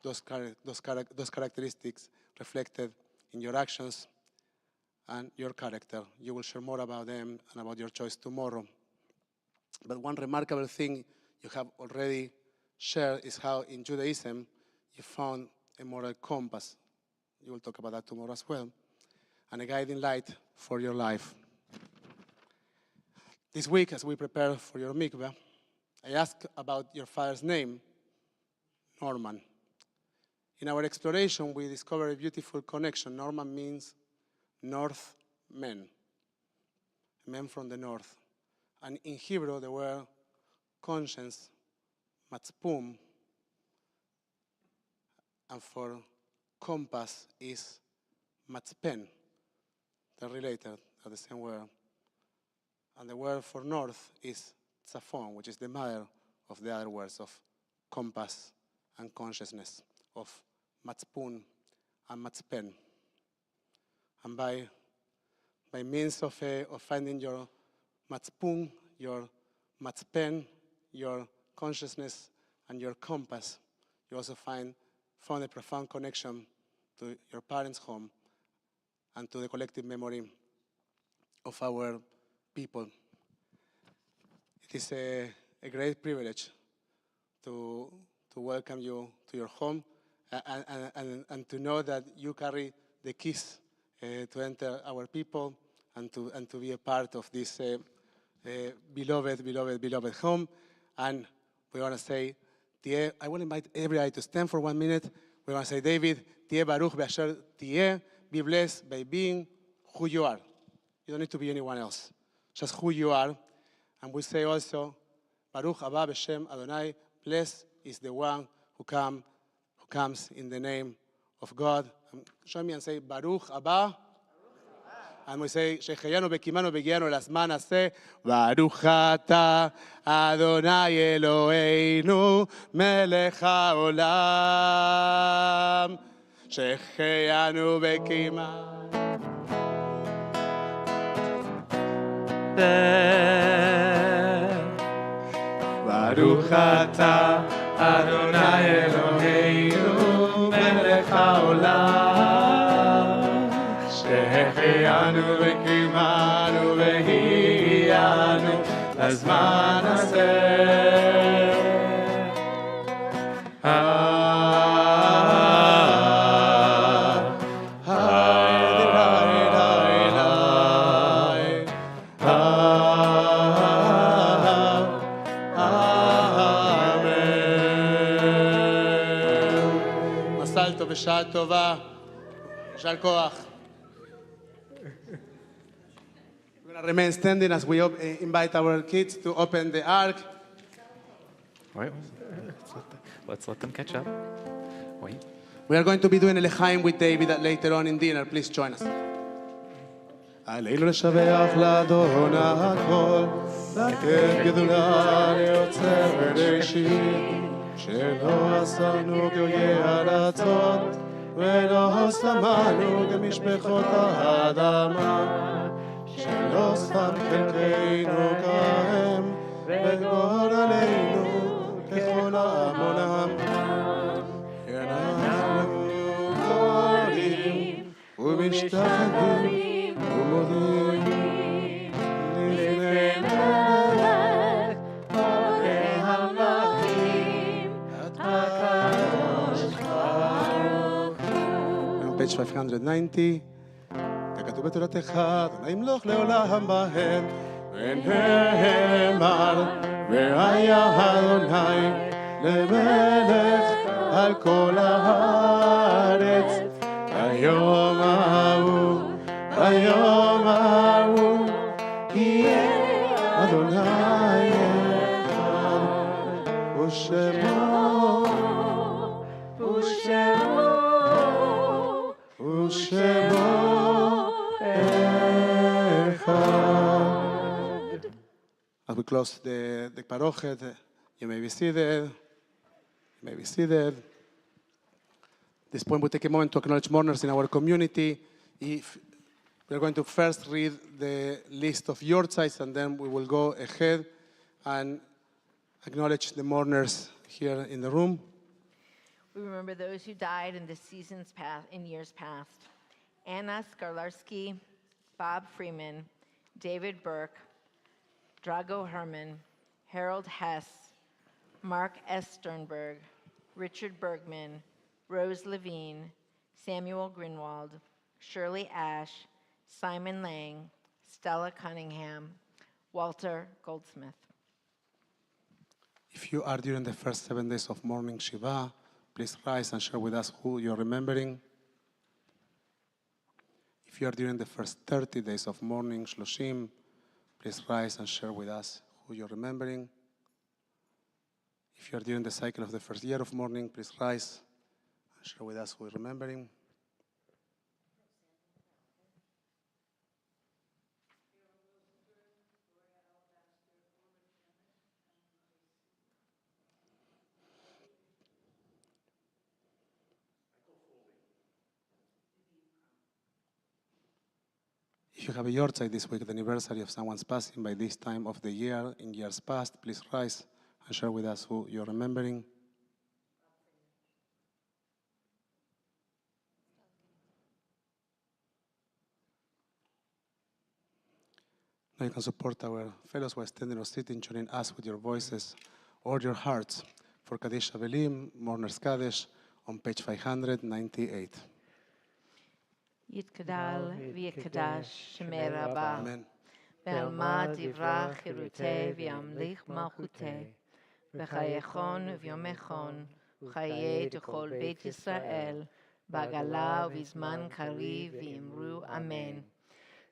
those characteristics reflected in your actions and your character. You will share more about them and about your choice tomorrow. But one remarkable thing you have already shared is how in Judaism you found a moral compass. You will talk about that tomorrow as well. And a guiding light for your life. This week, as we prepare for your mikveh, I asked about your father's name, Norman. In our exploration, we discovered a beautiful connection. Norman means North men, men from the north. And in Hebrew, the word conscience, matzpum, and for compass is matzpen. They're related, are the same word. And the word for north is tzafon, which is the mother of the other words of compass and consciousness, of matzpun and matzpen. And by means of finding your matzpun, your matzpen, your consciousness, and your compass, you also found a profound connection to your parents' home and to the collective memory of our people. It is a great privilege to welcome you to your home and to know that you carry the keys to enter our people and to be a part of this beloved home. And we want to say, I will invite everybody to stand for 1 minute. We want to say, David, Tieh Baruch Be'asher Tieh, be blessed by being who you are. You don't need to be anyone else, just who you are. And we say also, Baruch Haba B'Shem Adonai, blessed is the one who comes in the name of God. Join me and say, Baruch Haba. And we say, Shechayanu Bekimanu Begianu Lasman Ase, Baruch Ata Adonai Eloheinu Melech HaOlam. Shechayanu Bekimanu. Baruch Ata Adonai Eloheinu Melech HaOlam. שהחיינו וקיימנו והגיענו לזמן הזה. מזל טוב ושעה טובה. יישר כוח. We're going to remain standing as we invite our kids to open the ark. Wait, let's let them catch up. Wait. We are going to be doing a Lechaim with David later on in dinner. Please join us. עלינו לשבח לאדון הכל, לתת גדולה ליוצר בראשית, שלא עשנו כאויי ארצות, ולא שמנו כמשפחות האדמה, שלא שם חלקנו כהם, וגורלנו ככל עמונם. כן אנחנו קוראים ומשתחווים ומודים לפני מלך מלכי המלכים הקדוש ברוך הוא. page 590. ככתוב בתורתך, אדוני ימלוך לעולם בהם, ונאמר, והיה אדוני למלך על כל הארץ, היום ההוא, היום ההוא, יהיה אדוני אחד, ושמו, ושמו, ושמו אחד. As we close the parochet, you may be seated. You may be seated. At this point, we'll take a moment to acknowledge mourners in our community. If we're going to first read the list of yortzeits, and then we will go ahead and acknowledge the mourners here in the room. We remember those who died in the seasons past, in years past. Anna Skarlarski, Bob Freeman, David Burke, Drago Herman, Harold Hess, Mark S. Sternberg, Richard Bergman, Rose Levine, Samuel Grinwald, Shirley Ash, Simon Lang, Stella Cunningham, Walter Goldsmith. If you are during the first 7 days of mourning Shiva, please rise and share with us who you're remembering. If you are during the first 30 days of mourning Shloshim, please rise and share with us who you're remembering. If you are during the cycle of the first year of mourning, please rise and share with us who you're remembering. If you have a yortzeit this week, the anniversary of someone's passing by this time of the year in years past, please rise and share with us who you're remembering. Now you can support our fellows who are standing or sitting, joining us with your voices or your hearts for Kaddish Avelim, Mourners Kaddish, on page 598. יתגדל ויקדש שמי רבה, Amen. ועלמא דברה חירותי וימליך מלכותי, וחייכון וביומכון, וחיי תכל בית ישראל, בעגלה ובזמן קריב ואמרו אמן.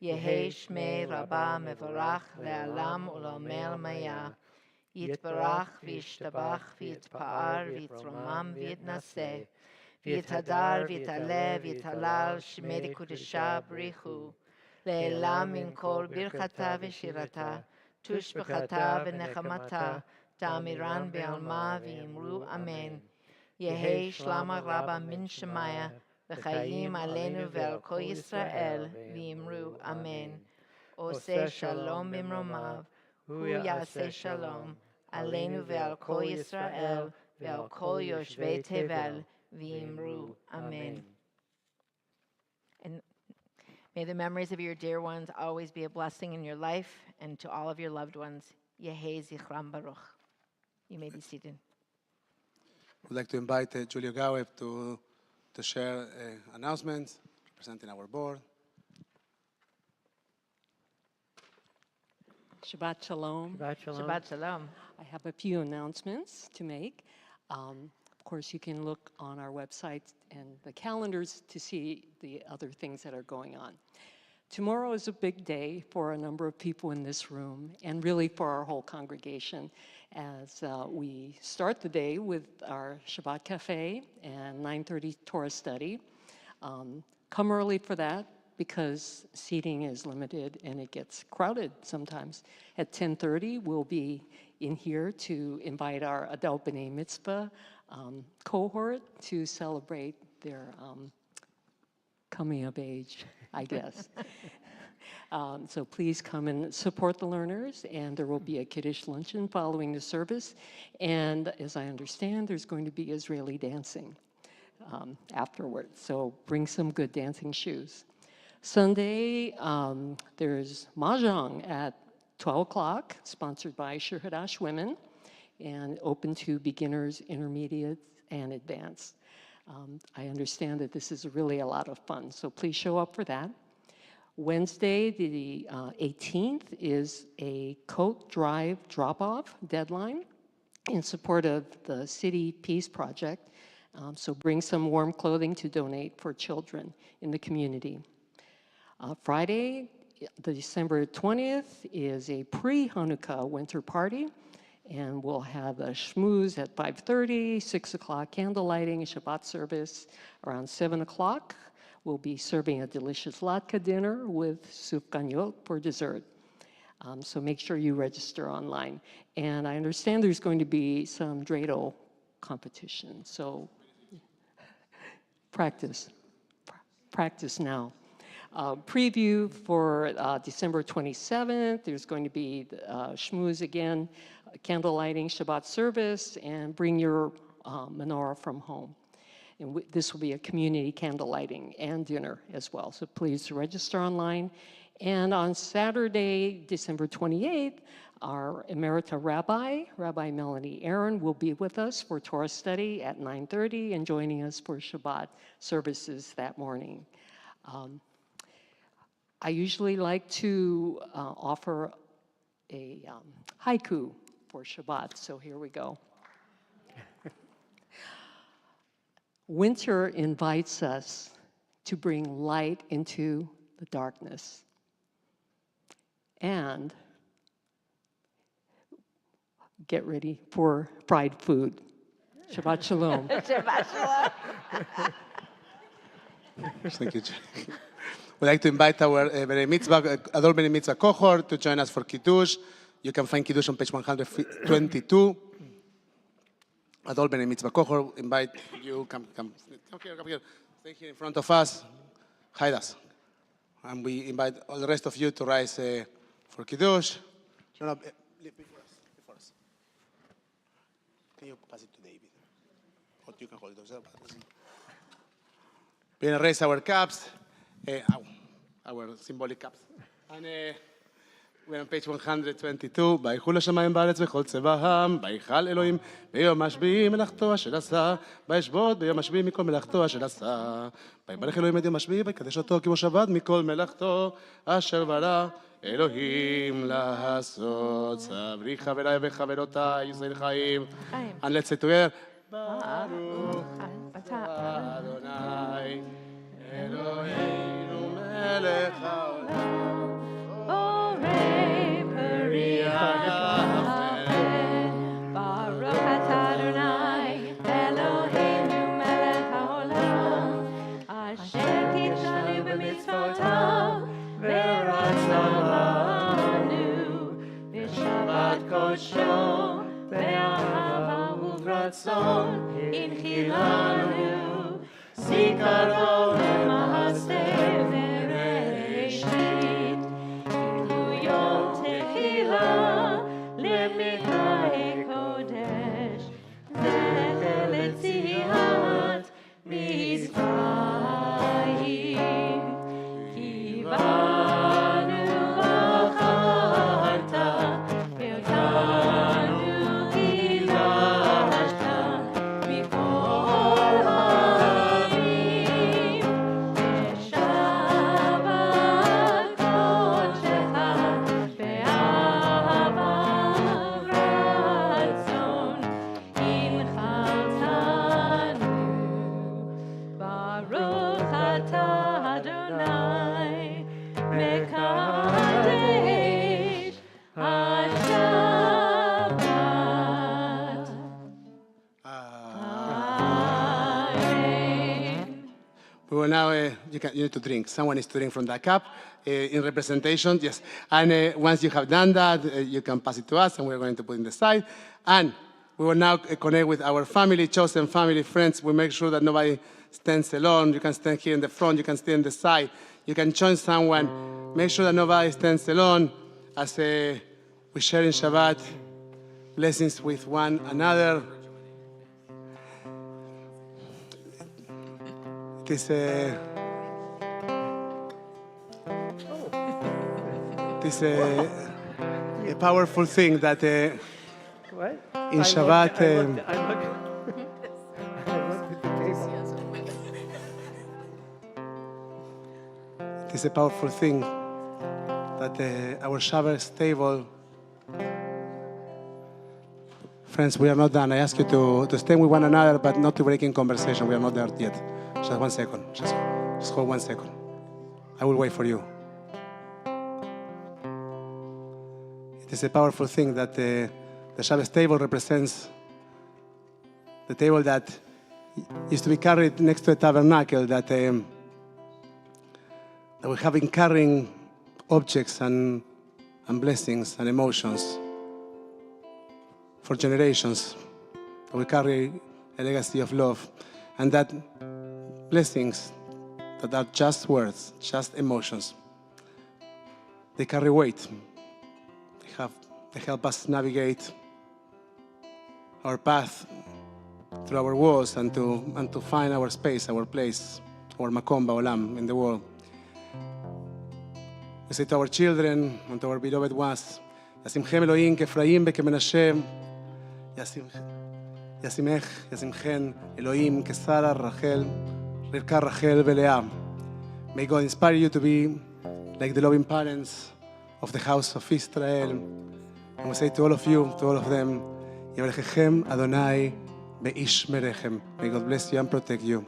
יהי שמי רבה מבורך לעלם ולעולמי מאה. יתברך וישתבח ויתפאר ויתרומם ויתנשא. ויתהדר ויתעלה ויתהלל שמי לקודשה בריחו. לעילם מן כל ברכתה ושירתה, תושבחתה ונחמתה, תאמירן בעלמה ואמרו אמן. יהי שלמה רבה מן שמיה, וחיים עלינו ועל כל ישראל, ואמרו אמן. עושה שלום במרומיו, הוא יעשה שלום, עלינו ועל כל ישראל, ועל כל יושבי תבל, ואמרו אמן. And may the memories of your dear ones always be a blessing in your life, and to all of your loved ones, Yehei Zichram Baruch. You may be seated. We'd like to invite Julio Gawe to share announcements representing our board. Shabbat Shalom. Shabbat Shalom. Shabbat Shalom. I have a few announcements to make. Of course, you can look on our website and the calendars to see the other things that are going on. Tomorrow is a big day for a number of people in this room and really for our whole congregation as we start the day with our Shabbat Cafe and 9:30 Torah study. Come early for that because seating is limited and it gets crowded sometimes. At 10:30, we'll be in here to invite our adult B'nai Mitzvah cohort to celebrate their coming of age, I guess. So please come and support the learners, and there will be a Kiddush luncheon following the service. And as I understand, there's going to be Israeli dancing afterwards. So bring some good dancing shoes. Sunday, there's Mahjong at 12 o'clock, sponsored by Shir Hadash Women, and open to beginners, intermediates, and advanced. I understand that this is really a lot of fun, so please show up for that. Wednesday, the 18th, is a coat drive drop-off deadline in support of the City Peace Project. So bring some warm clothing to donate for children in the community. Friday, the December 20th, is a pre-Hanukkah winter party. And we'll have a schmooze at 5:30, 6 o'clock candle lighting, a Shabbat service around 7 o'clock. We'll be serving a delicious latke dinner with sufganiyot for dessert. So make sure you register online. And I understand there's going to be some dreidel competition. So practice now. Preview for December 27th, there's going to be schmooze again, candle lighting, Shabbat service, and bring your menorah from home. And this will be a community candle lighting and dinner as well. So please register online. And on Saturday, December 28th, our Emerita Rabbi, Rabbi Melanie Aaron, will be with us for Torah study at 9:30 and joining us for Shabbat services that morning. I usually like to offer a haiku for Shabbat, so here we go. Winter invites us to bring light into the darkness. And get ready for fried food. Shabbat Shalom. Shabbat Shalom. Thank you, Jack. We'd like to invite our B'nai Mitzvah, adult B'nai Mitzvah cohort to join us for Kiddush. You can find Kiddush on page 122. Adult B'nai Mitzvah cohort, invite you, come here. Stay here in front of us, hide us. And we invite all the rest of you to rise for Kiddush. No, before us. Can you pass it to David? Or you can hold it. We're going to raise our cups. Our symbolic cups. And we're on page 122. ויחול השמיים בארץ וכל צבאם, ויכל אלוהים ביום השביעי מלאכתו אשר עשה, וישבות ביום השביעי מכל מלאכתו אשר עשה. ויברך אלוהים את יום השביעי ויקדש אותו כמו שבת מכל מלאכתו אשר ברא אלוהים לעשות. סברי חבריי וחברותיי, ישראל חיים. And let's say together, ברוך אתה אדוני אלוהינו מלך העולם, בורא פרי הגפן. ברוך אתה אדוני אלוהינו מלך העולם, אשר קידשנו במצוותיו ורצה בנו בשבת קודשו באהבה וברצון הנחילנו. זיכרון למעשה בראשית, גלויות תחילה למקראי קודש, זכר ליציאת מצרים. כי באנו בחרת, ואותנו קידשת מכל העמים. Baruch atah Adonai Mekadesh HaShabbat. Amen. We will now, you need to drink. Someone needs to drink from that cup in representation, yes. And once you have done that, you can pass it to us, and we're going to put it in the side. And we will now connect with our family, chosen family, friends. We make sure that nobody stands alone. You can stand here in the front. You can stand in the side. You can join someone. Make sure that nobody stands alone as we share in Shabbat blessings with one another. It is a powerful thing that What? in Shabbat, I looked at the table. it is a powerful thing that our Shabbat table. Friends, we are not done. I ask you to stay with one another, but not to break in conversation. We are not there yet. Just 1 second. Just hold 1 second. I will wait for you. It is a powerful thing that the Shabbat table represents the table that used to be carried next to a tabernacle, that we have been carrying objects and blessings and emotions for generations. We carry a legacy of love, and that blessings that are just words, just emotions, they carry weight. They help us navigate our path through our walls and to find our space, our place, our makom ba'olam in the world. We say to our children and to our beloved ones, Yasimchem Elohim k'Efraim וכמנשה, Yasimech, Yasimchen Elohim k'Sara, Rachel, Rivka, Rachel veLeah. May God inspire you to be like the loving parents of the house of Israel. And we say to all of you, to all of them, Yavlechechem Adonai be'ish merechem. May God bless you and protect you.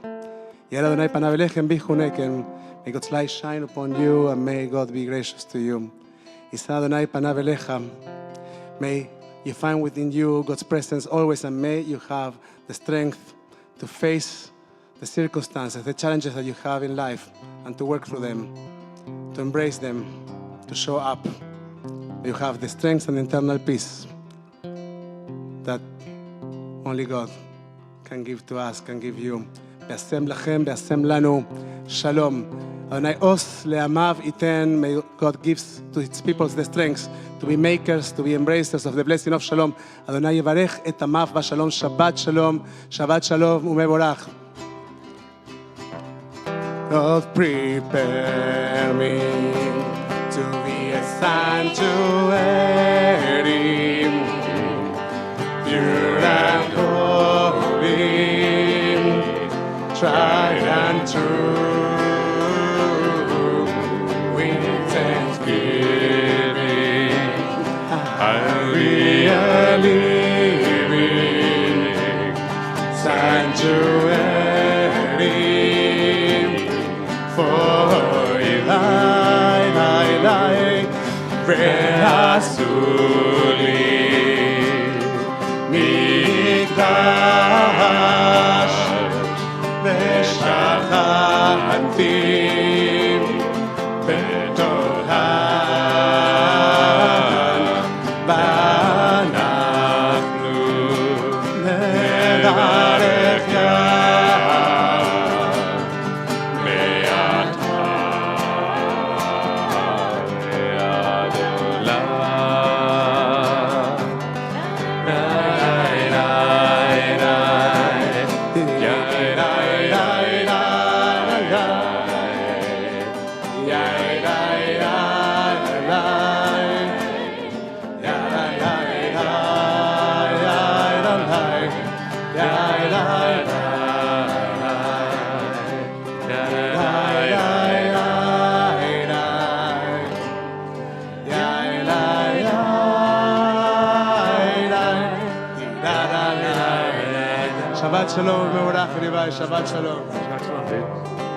Yar Adonai panav elechem bichunekem. May God's light shine upon you, and may God be gracious to you. Yisa Adonai panav elecha. May you find within you God's presence always, and may you have the strength to face the circumstances, the challenges that you have in life, and to work through them, to embrace them, to show up. You have the strength and internal peace that only God can give to us, can give you. Be'asem lachem, be'asem lanu, shalom. Adonai os le'amav iten. May God gives to His people the strength to be makers, to be embracers of the blessing of shalom. Adonai yevarech et amav b'shalom. Shabbat shalom, Shabbat shalom u'mevorach. God prepare me to be a sanctuary, pure and holy, tried and true, with thanksgiving, I'll be a living sanctuary for Eli, Ve'asuli Mikdash Ve'shachanti Betohan V'anachnu Nevarech Shabbat shalom, מבורך, ידידיי, Shabbat shalom. Shabbat shalom, dude.